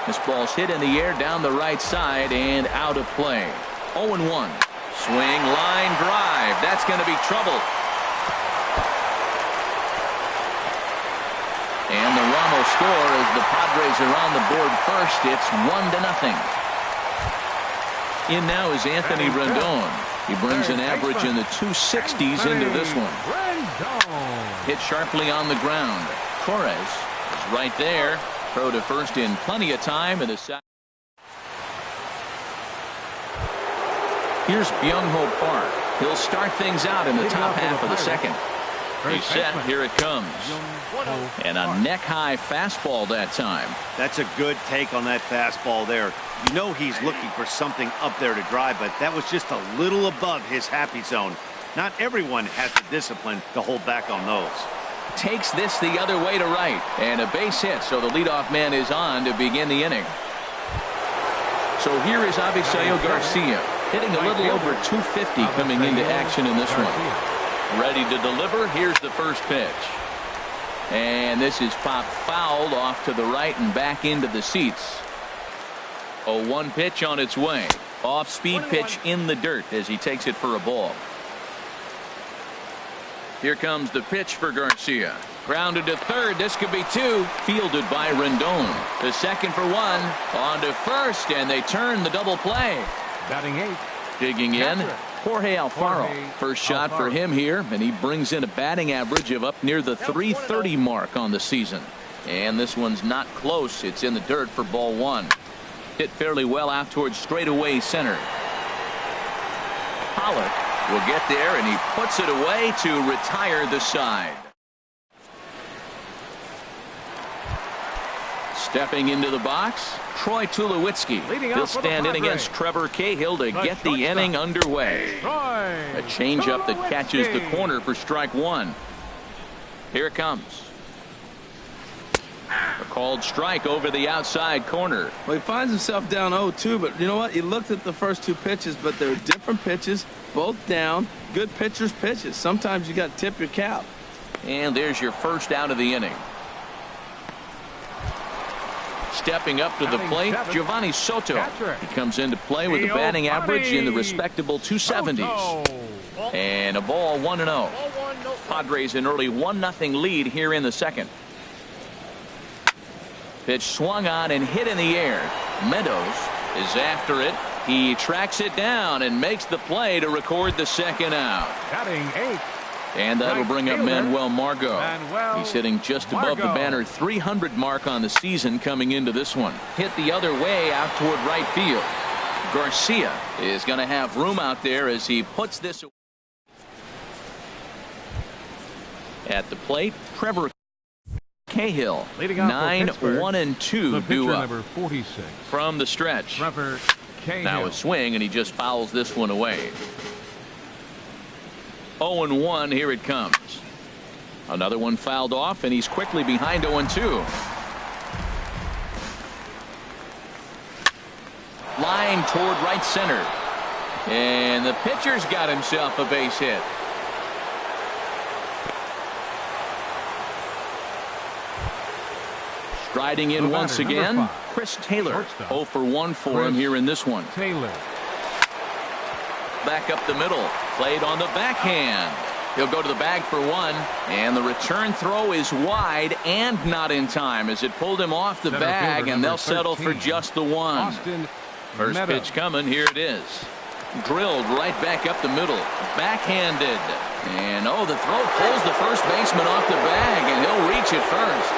This ball's hit in the air down the right side and out of play. 0-1. Swing, line drive. That's going to be trouble. And the Ramos score as the Padres are on the board first. It's 1-0. In now is Anthony Rendon. He brings an average in the 260s into this one. Hit sharply on the ground. Torres is right there. Throw to first in plenty of time in the second. Here's Byung-ho Park. He'll start things out in the top half of the second. He's set. Here it comes. And a neck-high fastball that time. That's a good take on that fastball there. You know he's looking for something up there to drive, but that was just a little above his happy zone. Not everyone has the discipline to hold back on those. Takes this the other way to right. And a base hit, so the leadoff man is on to begin the inning. So here is Avisail Garcia, hitting a little over 250 coming into action in this one. Ready to deliver. Here's the first pitch. And this is popped foul off to the right and back into the seats. 0-1 pitch on its way. Off-speed pitch in the dirt as he takes it for a ball. Here comes the pitch for Garcia. Grounded to third. This could be two. Fielded by Rendon. The second for one. On to first, and they turn the double play. Batting eighth. Digging in, Jorge Alfaro. First shot for him here, and he brings in a batting average of up near the 330 mark on the season. And this one's not close. It's in the dirt for ball one. Hit fairly well out towards straightaway center. Pollock will get there, and he puts it away to retire the side. Stepping into the box, Troy Tulowitzki. He'll stand in against Trevor Cahill to get the inning underway. A changeup that catches the corner for strike one. Here it comes. A called strike over the outside corner. Well, he finds himself down 0-2, but you know what? He looked at the first two pitches, but they're different pitches, both down. Good pitchers' pitches. Sometimes you got to tip your cap. And there's your first out of the inning. Stepping up to the plate, Giovanni Soto. He comes into play with a batting average in the respectable 270s. And a ball 1-0. Padres an early 1-0 lead here in the second. Pitch swung on and hit in the air. Meadows is after it. He tracks it down and makes the play to record the second out. Batting eighth. And that'll bring up Manuel Margot. He's hitting just above the banner 300 mark on the season coming into this one. Hit the other way out toward right field. Garcia is going to have room out there as he puts this away. At the plate, Trevor Cahill. 9-1-2 due up from the stretch. Now a swing, and he just fouls this one away. 0-1. Here it comes. Another one fouled off, and he's quickly behind 0-2. Line toward right center. And the pitcher's got himself a base hit. Striding in once again, Chris Taylor. 0 for 1 for him here in this one. Back up the middle. Played on the backhand. He'll go to the bag for one. And the return throw is wide and not in time as it pulled him off the bag, and they'll settle for just the one. First pitch coming. Here it is. Drilled right back up the middle. Backhanded. And oh, the throw pulls the first baseman off the bag, and he'll reach it first.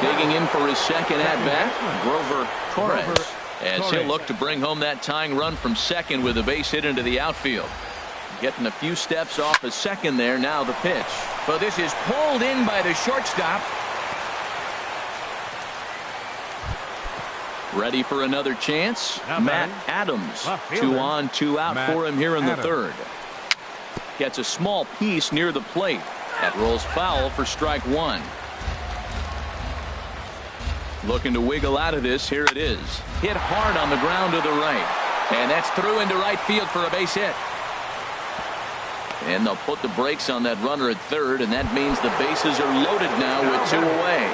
Digging in for his second at-bat, Grover Torres, as he'll look to bring home that tying run from second with a base hit into the outfield. Getting a few steps off a second there. Now the pitch. But this is pulled in by the shortstop. Ready for another chance. Matt Adams. 2 on, 2 out for him here in the third. Gets a small piece near the plate. That rolls foul for strike one. Looking to wiggle out of this. Here it is. Hit hard on the ground to the right. And that's through into right field for a base hit. And they'll put the brakes on that runner at third, and that means the bases are loaded now with 2 away.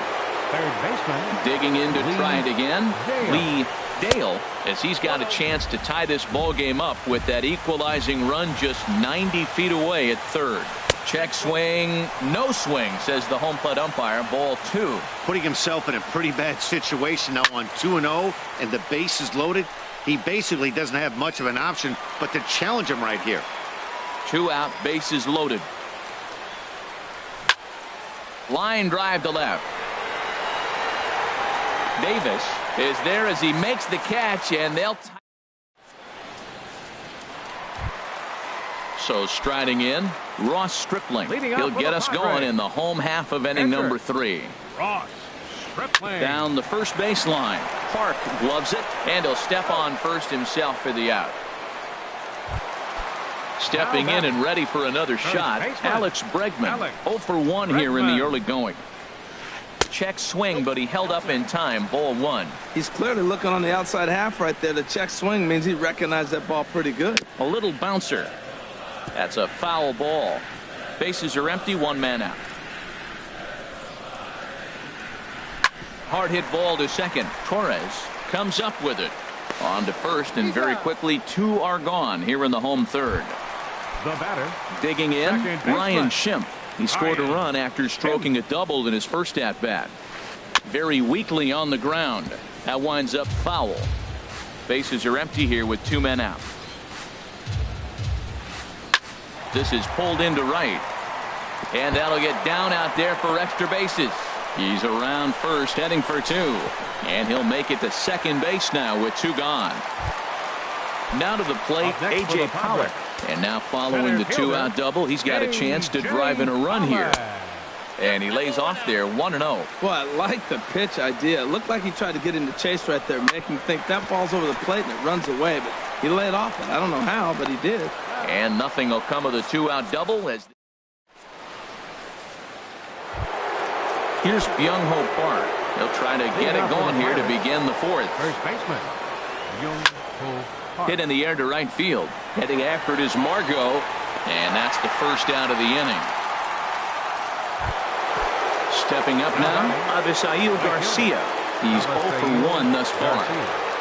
Third baseman. Digging in to try it again. Lee Dale, as he's got a chance to tie this ball game up with that equalizing run just 90 feet away at third. Check swing, no swing, says the home plate umpire. Ball 2. Putting himself in a pretty bad situation now on 2-0, and the base is loaded. He basically doesn't have much of an option but to challenge him right here. 2 out, bases loaded. Line drive to left. Davis is there as he makes the catch, and they'll so striding in, Ross Stripling. He'll get us going in the home half of inning number 3. Ross Stripling. Down the first baseline. Park gloves it, and he'll step on first himself for the out. Stepping in and ready for another shot, Alex Bregman. 0 for 1 here in the early going. Check swing, but he held up in time. Ball 1. He's clearly looking on the outside half right there. The check swing means he recognized that ball pretty good. A little bouncer. That's a foul ball. Bases are empty, 1 man out. Hard hit ball to second. Torres comes up with it. On to first, and very quickly 2 are gone here in the home third. The batter. Digging in, Ryan Schimpf. He scored a run after stroking a double in his first at-bat. Very weakly on the ground. That winds up foul. Bases are empty here with 2 men out. This is pulled into right. And that'll get down out there for extra bases. He's around first, heading for 2. And he'll make it to second base now with 2 gone. Now to the plate, A.J. Pollock. And now following the 2-out double, he's got a chance to drive in a run here. And he lays off there 1-0. Well, I like the pitch idea. It looked like he tried to get into chase right there, making him think that ball's over the plate and it runs away. But he laid off it. I don't know how, but he did. And nothing will come of the 2-out double as here's Byung-Ho Park. He'll try to get it going here to begin the 4th. First baseman, Byung-Ho Park. Hit in the air to right field. Heading after it is Margot. And that's the first out of the inning. Stepping up now, Avisail Garcia. He's 0 for 1 thus far.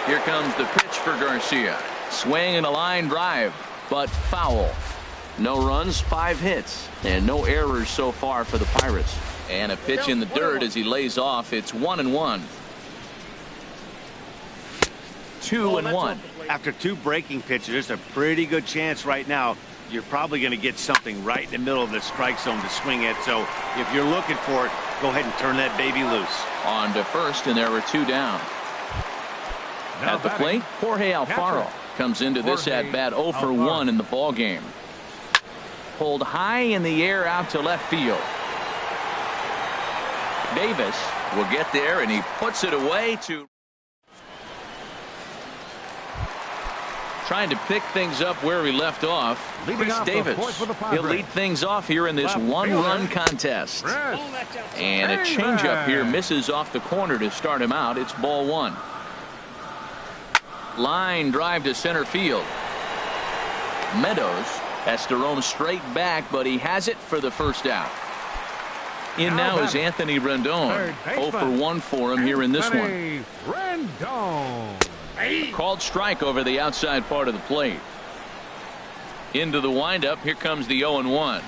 Here comes the pitch for Garcia. Swing and a line drive, but foul. No runs, 5 hits, and no errors so far for the Pirates. And a pitch in the dirt as he lays off. It's 1-1. 2-1. After 2 breaking pitches, there's a pretty good chance right now you're probably going to get something right in the middle of the strike zone to swing at. So if you're looking for it, go ahead and turn that baby loose. On to first, and there were 2 down. At the plate, Jorge Alfaro comes into this at-bat 0 for 1 in the ball game. Pulled high in the air out to left field. Davis will get there, and he puts it away to trying to pick things up where he left off. Chris Davis. He'll lead things off here in this 1-run contest. And a changeup here misses off the corner to start him out. It's ball 1. Line drive to center field. Meadows has to roam straight back, but he has it for the first out. In now is Anthony Rendon. 0 for 1 for him here in this one. Rendon. Called strike over the outside part of the plate. Into the windup. Here comes the 0-1.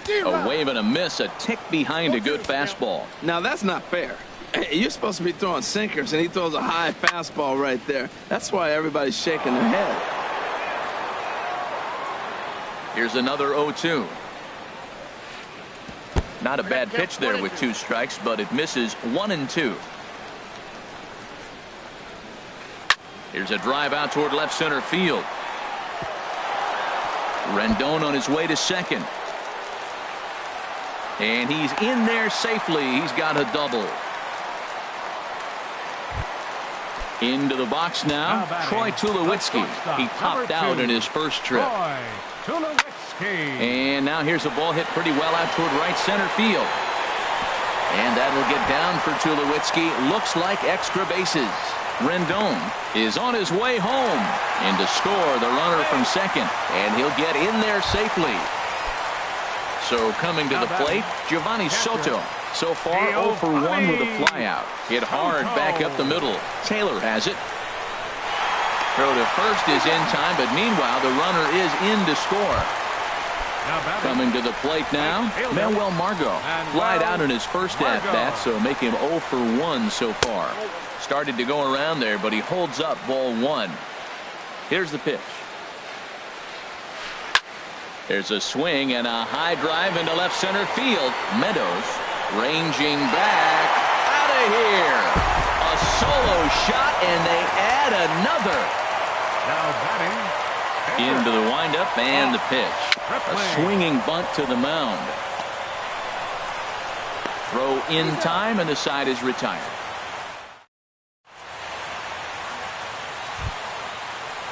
A wave and a miss, a tick behind a good fastball. Now that's not fair. You're supposed to be throwing sinkers, and he throws a high fastball right there. That's why everybody's shaking their head. Here's another 0-2. Not a bad pitch there with 2 strikes, but it misses 1-2. Here's a drive out toward left center field. Rendon on his way to second. And he's in there safely. He's got a double. Into the box now, Troy Tulowitzki. He topped out in his first trip. And now here's a ball hit pretty well out toward right center field. And that'll get down for Tulowitzki. Looks like extra bases. Rendon is on his way home. And to score the runner from second. And he'll get in there safely. So coming to the plate, Giovanni Soto. So far 0 for 1 with a flyout. Hit hard back up the middle. Taylor has it. Throw to first is in time, but meanwhile the runner is in to score. Coming to the plate now, Manuel Margot. Flied out in his first at-bat, so make him 0 for 1 so far. Started to go around there, but he holds up ball 1. Here's the pitch. There's a swing and a high drive into left center field. Meadows ranging back out of here. A solo shot, and they add another. Now batting. Into the windup and the pitch. A swinging bunt to the mound. Throw in time, and the side is retired.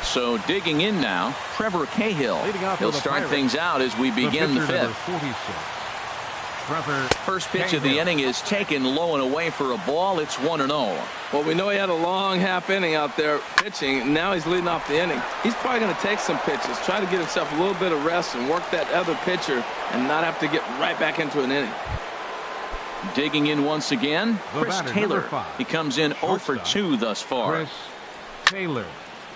So digging in now, Trevor Cahill. He'll start things out as we begin the fifth. First pitch of the inning is taken low and away for a ball. It's 1-0. Well, we know he had a long half inning out there pitching, and now he's leading off the inning. He's probably going to take some pitches, try to get himself a little bit of rest and work that other pitcher and not have to get right back into an inning. Digging in once again, Chris Taylor. He comes in 0 for 2 thus far. Chris Taylor.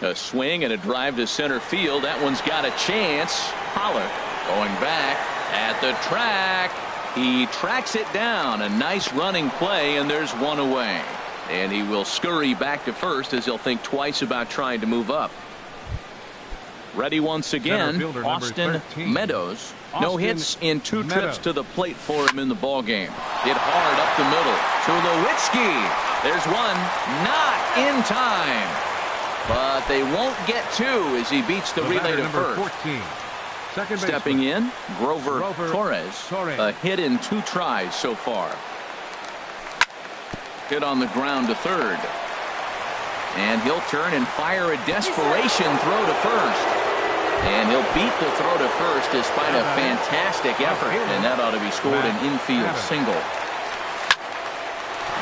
A swing and a drive to center field. That one's got a chance. Pollard going back at the track. He tracks it down. A nice running play, and there's one away. And he will scurry back to first as he'll think twice about trying to move up. Ready once again, Austin Meadows. No hits in 2 trips to the plate for him in the ballgame. Hit hard up the middle to Lewitzki. There's one, not in time. But they won't get 2 as he beats the relay to first. Stepping in, Grover Torres. A hit in 2 tries so far. Hit on the ground to third. And he'll turn and fire a desperation throw to first. And he'll beat the throw to first despite a fantastic effort. And that ought to be scored an infield single.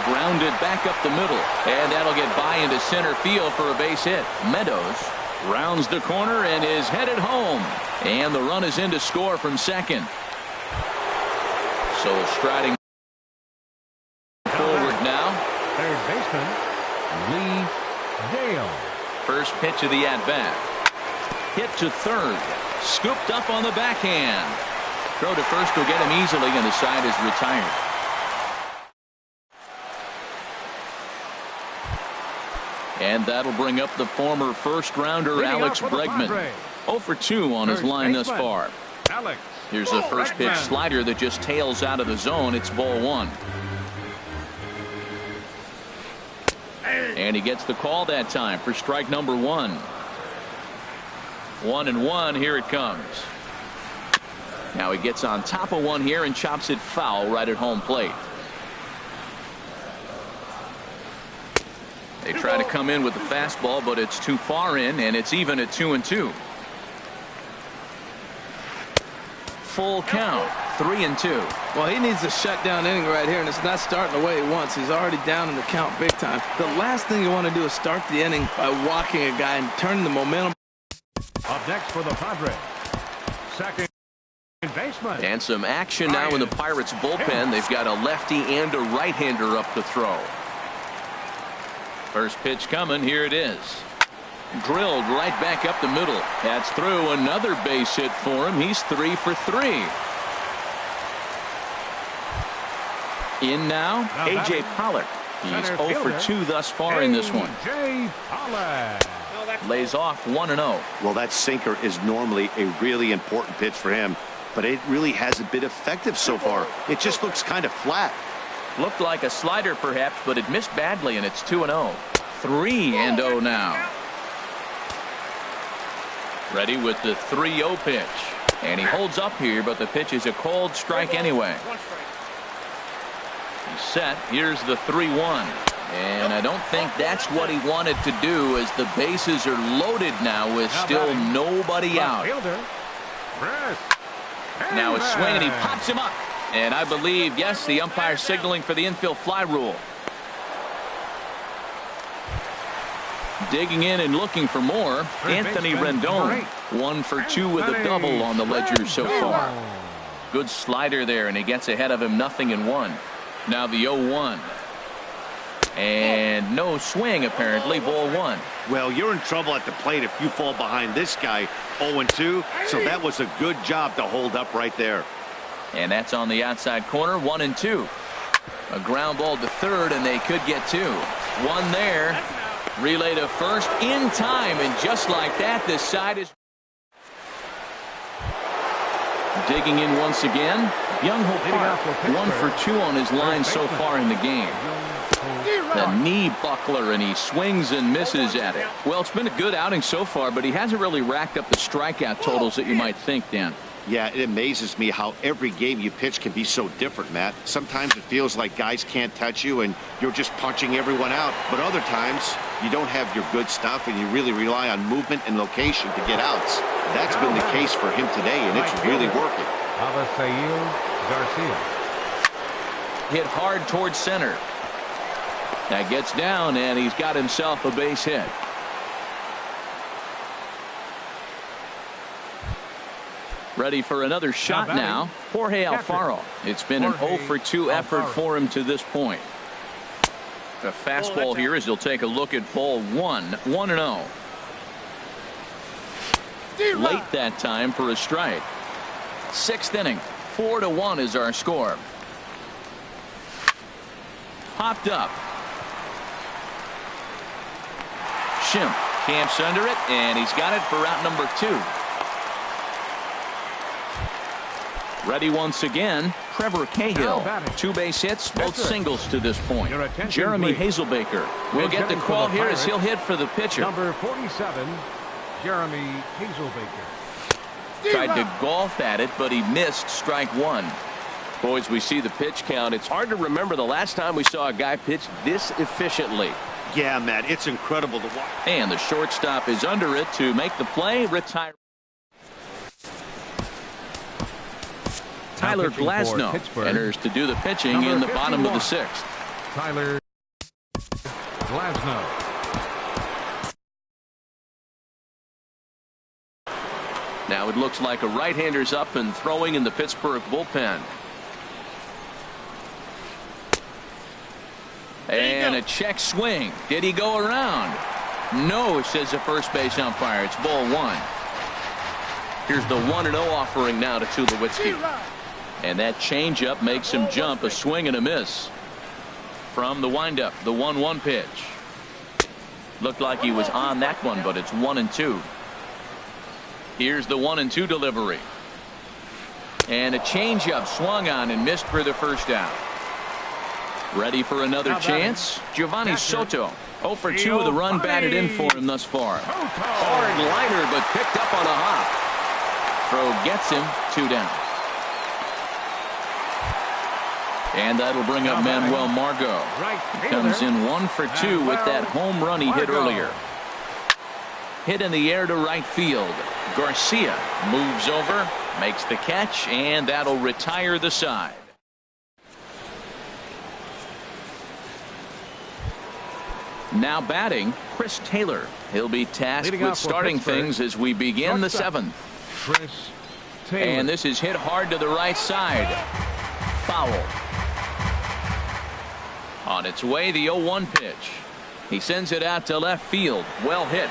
Grounded back up the middle. And that'll get by into center field for a base hit. Meadows rounds the corner and is headed home. And the run is in to score from second. So striding forward now. Third baseman, Lee Dale. First pitch of the at-bat. Hit to third. Scooped up on the backhand. Throw to first will get him easily, and the side is retired. And that'll bring up the former first-rounder Alex Bregman. 0 for 2 on his line thus far. Here's the first pitch slider that just tails out of the zone. It's ball 1. And he gets the call that time for strike number 1. 1-1. Here it comes. Now he gets on top of one here and chops it foul right at home plate. They try to come in with the fastball, but it's too far in, and it's even at 2-2. Full count, 3-2. Well, he needs a shutdown inning right here, and it's not starting the way he wants. He's already down in the count big time. The last thing you want to do is start the inning by walking a guy and turning the momentum. Up next for the Padres, second baseman. And some action now in the Pirates bullpen. They've got a lefty and a right-hander up to throw. First pitch coming. Here it is. Drilled right back up the middle. That's through. Another base hit for him. He's 3 for 3. In now, A.J. Pollard. He's 0 for 2 thus far in this one. A.J. Pollard. Lays off 1-0. Well, that sinker is normally a really important pitch for him, but it really hasn't been effective so far. It just looks kind of flat. Looked like a slider perhaps, but it missed badly, and it's 2-0. 3-0 now. Ready with the 3-0 pitch. And he holds up here, but the pitch is a cold strike anyway. He's set. Here's the 3-1. And I don't think that's what he wanted to do, as the bases are loaded now with still nobody out. Now it's swing, and he pops him up. And I believe, yes, the umpire signaling for the infield fly rule. Digging in and looking for more, Anthony Rendon. 1 for 2 with a double on the ledger so far. Good slider there, and he gets ahead of him, 0-1. Now the 0-1. And no swing, apparently, ball 1. Well, you're in trouble at the plate if you fall behind this guy. 0-2, so that was a good job to hold up right there. And that's on the outside corner, 1-2. A ground ball to third, and they could get two. One there. Relay to first in time, and just like that, this side is digging in once again. Young Hope Park, 1 for 2 on his line so far in the game. The knee buckler, and he swings and misses at it. Well, it's been a good outing so far, but he hasn't really racked up the strikeout totals that you might think, Dan. Yeah, it amazes me how every game you pitch can be so different, Matt. Sometimes it feels like guys can't touch you and you're just punching everyone out. But other times, you don't have your good stuff and you really rely on movement and location to get outs. That's been the case for him today, and it's really working. Garcia. Hit hard towards center. That gets down, and he's got himself a base hit. Ready for another shot now. Jorge Alfaro. It's been an 0 for 2 effort for him to this point. The fastball here as he'll take a look at ball 1. 1-0. Late that time for a strike. 6th inning. 4-1 is our score. Popped up. Shimp camps under it, and he's got it for out number 2. Ready once again, Trevor Cahill. 2 base hits, both singles to this point. Jeremy Hazelbaker will get the call here as he'll hit for the pitcher. Number 47, Jeremy Hazelbaker. Tried to golf at it, but he missed strike 1. Boys, we see the pitch count. It's hard to remember the last time we saw a guy pitch this efficiently. Yeah, Matt, it's incredible to watch. And the shortstop is under it to make the play. Retire. Tyler Glasnow enters to do the pitching in the bottom of the 6th. Tyler Glasnow. Now it looks like a right-hander's up and throwing in the Pittsburgh bullpen. And a check swing. Did he go around? No, says the first base umpire. It's ball 1. Here's the 1-0 offering now to Tulowitzki. And that changeup makes him jump. A swing and a miss. From the windup, the 1-1 pitch. Looked like he was on that one, but it's 1-2. Here's the 1-2 delivery. And a changeup swung on and missed for the first out. Ready for another chance? Giovanni Soto. 0 for 2 with a run batted in for him thus far. Hard liner, but picked up on a hop. Throw gets him 2 down. And that'll bring up Manuel Margot. Comes in 1 for 2 with that home run he hit earlier. Hit in the air to right field. Garcia moves over, makes the catch, and that'll retire the side. Now batting, Chris Taylor. He'll be tasked with starting things as we begin the 7th. Chris Taylor. And this is hit hard to the right side. Foul. On its way, the 0-1 pitch. He sends it out to left field. Well hit.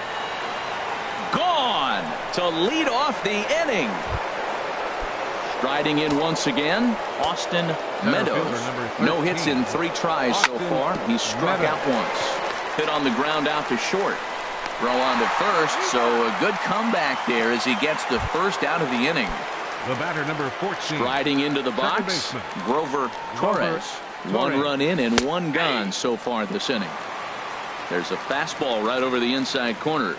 Gone to lead off the inning. Striding in once again, Austin Meadows. No hits in 3 tries so far. He's struck out once. Hit on the ground out to short. Throw on to first, so a good comeback there as he gets the first out of the inning. The batter, number 14. Striding into the box, Grover Torres. 1 run in and 1 gone so far this inning. There's a fastball right over the inside corner.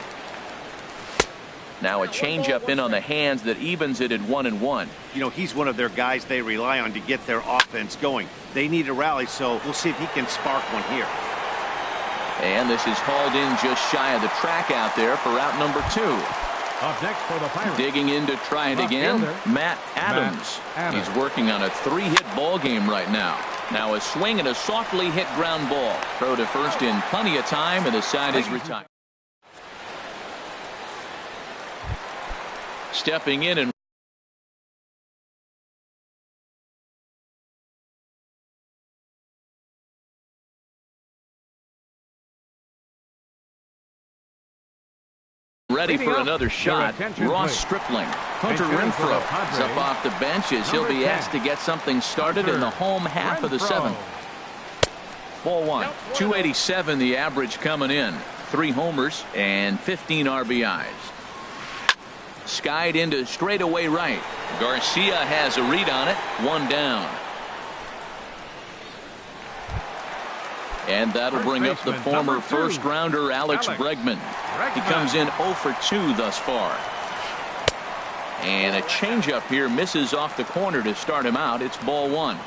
Now a changeup in on the hands that evens it at 1-1. You know, he's one of their guys they rely on to get their offense going. They need a rally, so we'll see if he can spark one here. And this is hauled in just shy of the track out there for out number 2. Up next for the Pirates. Digging in to try it again, Matt Adams. He's working on a 3-hit ball game right now. Now a swing and a softly hit ground ball. Throw to first in plenty of time, and the side is retired. Stepping in and ready for another shot. Ross Stripling. Hunter Renfroe is up off the bench as he'll be asked to get something started in the home half of the seventh. Ball one. 287 the average coming in. 3 homers and 15 RBIs. Skied into straightaway right. Garcia has a read on it. 1 down. And that'll bring up the former first-rounder Alex Bregman. He comes in 0 for 2 thus far. And a changeup here misses off the corner to start him out. It's ball 1.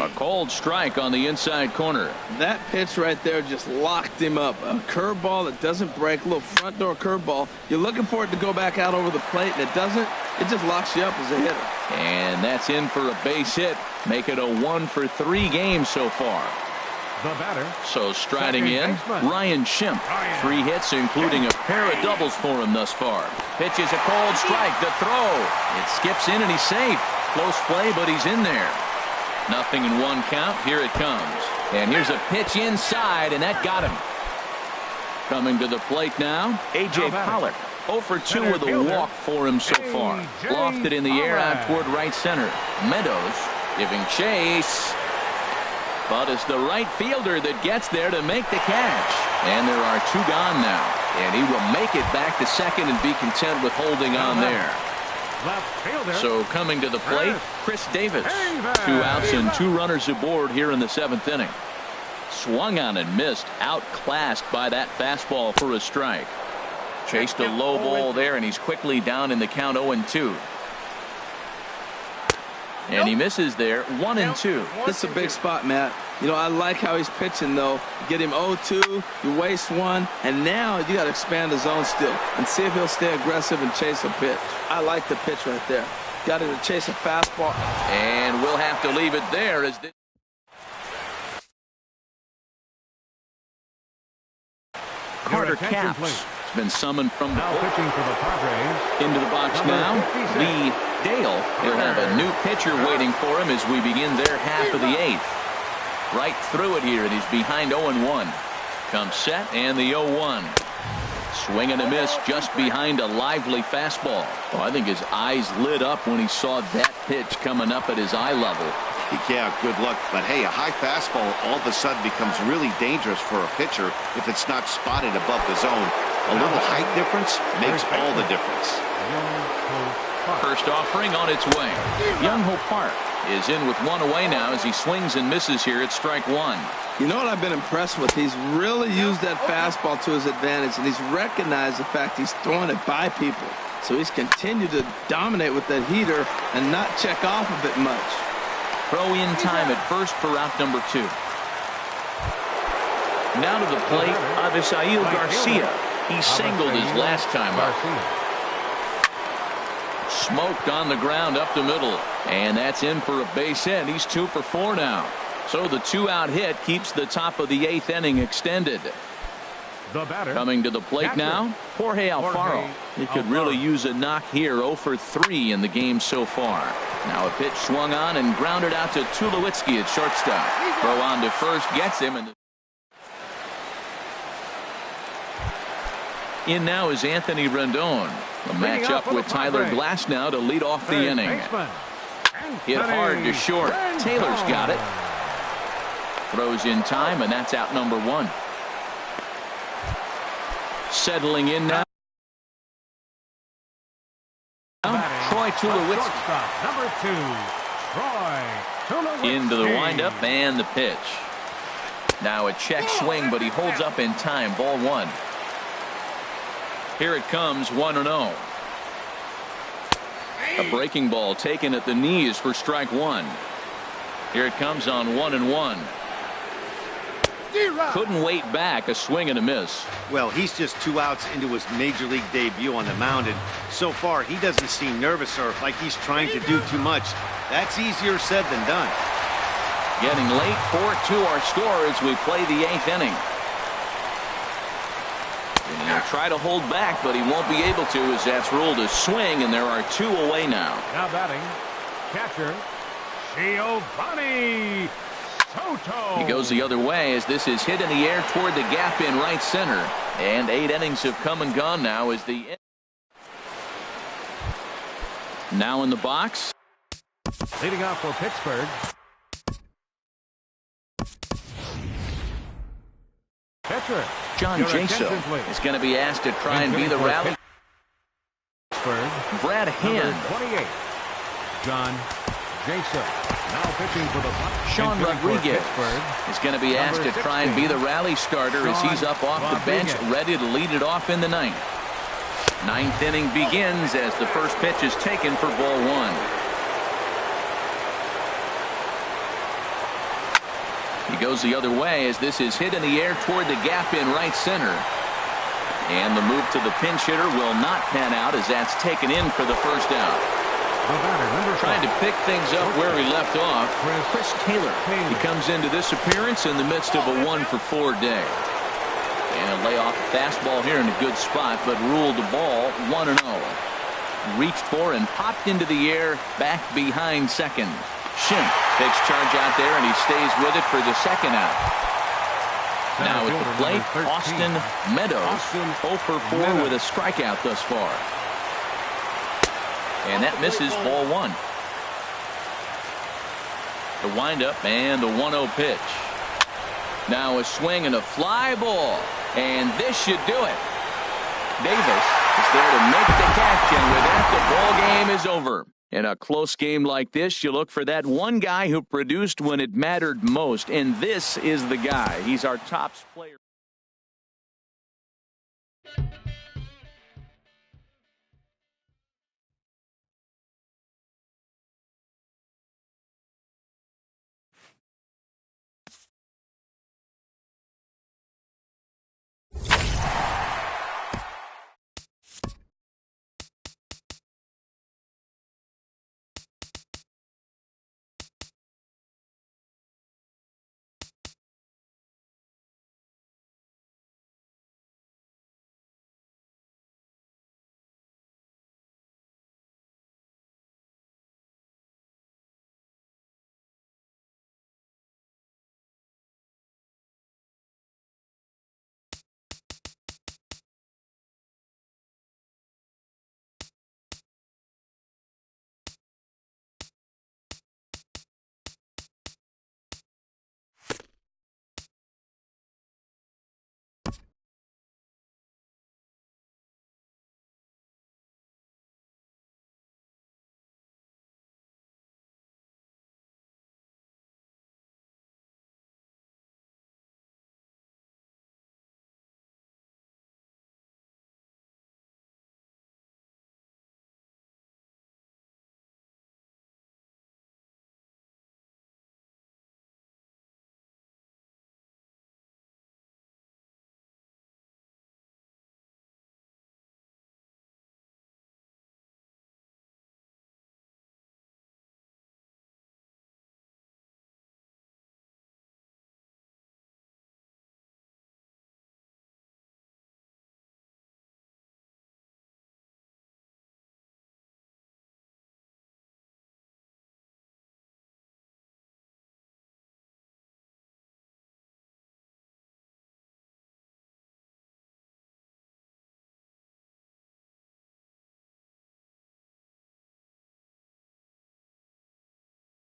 A cold strike on the inside corner. That pitch right there just locked him up. A curveball that doesn't break, a little front door curveball. You're looking for it to go back out over the plate, and it doesn't. It just locks you up as a hitter. And that's in for a base hit. Make it a 1 for 3 game so far. The batter. So striding in, Ryan Schimpf. 3 hits, including a pair of doubles for him thus far. Pitches a cold strike. The throw. It skips in, and he's safe. Close play, but he's in there. Nothing in 1 count. Here it comes. And here's a pitch inside, and that got him. Coming to the plate now, A.J. Pollock. 0 for 2 with a walk for him so far. Lofted in the air out toward right center. Meadows giving chase. But it's the right fielder that gets there to make the catch. And there are 2 gone now. And he will make it back to second and be content with holding on there. So coming to the plate, Chris Davis. 2 outs and 2 runners aboard here in the 7th inning. Swung on and missed. Outclassed by that fastball for a strike. Chased a low ball there, and he's quickly down in the count 0-2. And he misses there. 1-2. This is a big spot, Matt. You know, I like how he's pitching, though. Get him 0-2, you waste 1, and now you got to expand the zone still and see if he'll stay aggressive and chase a pitch. I like the pitch right there. Got him to chase a fastball. And we'll have to leave it there as the Carter Capps has been summoned from the into the box now. Lee Dale. He'll have a new pitcher waiting for him as we begin their half of the 8th. Right through it here, and he's behind 0-1. Comes set, and the 0-1. Swing and a miss just behind a lively fastball. Oh, I think his eyes lit up when he saw that pitch coming up at his eye level. Yeah, good luck. But hey, a high fastball all of a sudden becomes really dangerous for a pitcher if it's not spotted above the zone. A little height difference makes all the difference. First offering on its way. Young-Ho Park is in with 1 away now as he swings and misses here at strike 1. You know what I've been impressed with? He's really used that fastball to his advantage, and he's recognized the fact he's throwing it by people. So he's continued to dominate with that heater and not check off of it much. Throw in time at first for out number 2. Now to the plate, Avisail Garcia. He singled his last time up. Smoked on the ground up the middle. And that's in for a base hit. He's 2 for 4 now. So the 2-out hit keeps the top of the 8th inning extended. The batter. Coming to the plate now, Jorge Alfaro. He could really use a knock here. 0 for 3 in the game so far. Now a pitch swung on and grounded out to Tulowitzki at shortstop. Throw on to first gets him. In now is Anthony Rendon. A matchup with Tyler Glasnow to lead off the inning. Hit hard to short. Taylor's got it. Throws in time, and that's out number 1. Settling in now. Troy Tulowitzki. Number 2, Troy Tulowitzki. Into the windup and the pitch. Now a check swing, but he holds up in time. Ball 1. Here it comes, 1-0. A breaking ball taken at the knees for strike 1. Here it comes on 1-1. Couldn't wait back. A swing and a miss. Well, he's just 2 outs into his major league debut on the mound, and so far he doesn't seem nervous or like he's trying to do too much. That's easier said than done. Getting late, 4-2 our score as we play the 8th inning. And he'll try to hold back, but he won't be able to as that's ruled a swing, and there are 2 away now. Now batting, catcher, Giovanni Toto. He goes the other way as this is hit in the air toward the gap in right center. And 8 innings have come and gone now as the now in the box. Leading off for Pittsburgh. Pitcher. John Jaso is going to be asked to try and be the rally. Pittsburgh. Brad Hand. 28. John Jaso. Now pitching for the Sean Rodriguez is going to be asked to try and be the rally starter as he's up off the bench, ready to lead it off in the ninth. Ninth inning begins as the first pitch is taken for ball 1. He goes the other way as this is hit in the air toward the gap in right center. And the move to the pinch hitter will not pan out as that's taken in for the first out. Trying to pick things up where he left off, Chris Taylor. He comes into this appearance in the midst of a 1-for-4 day. And lay off a fastball here in a good spot, but ruled the ball 1-0. Reached for and popped into the air back behind second. Shin takes charge out there, and he stays with it for the second out. Now at the plate, Austin Meadows, 0-for-4 with a strikeout thus far. And that misses ball 1. The windup and the 1-0 pitch. Now a swing and a fly ball. And this should do it. Davis is there to make the catch, and with that, the ball game is over. In a close game like this, you look for that one guy who produced when it mattered most, and this is the guy. He's our top player.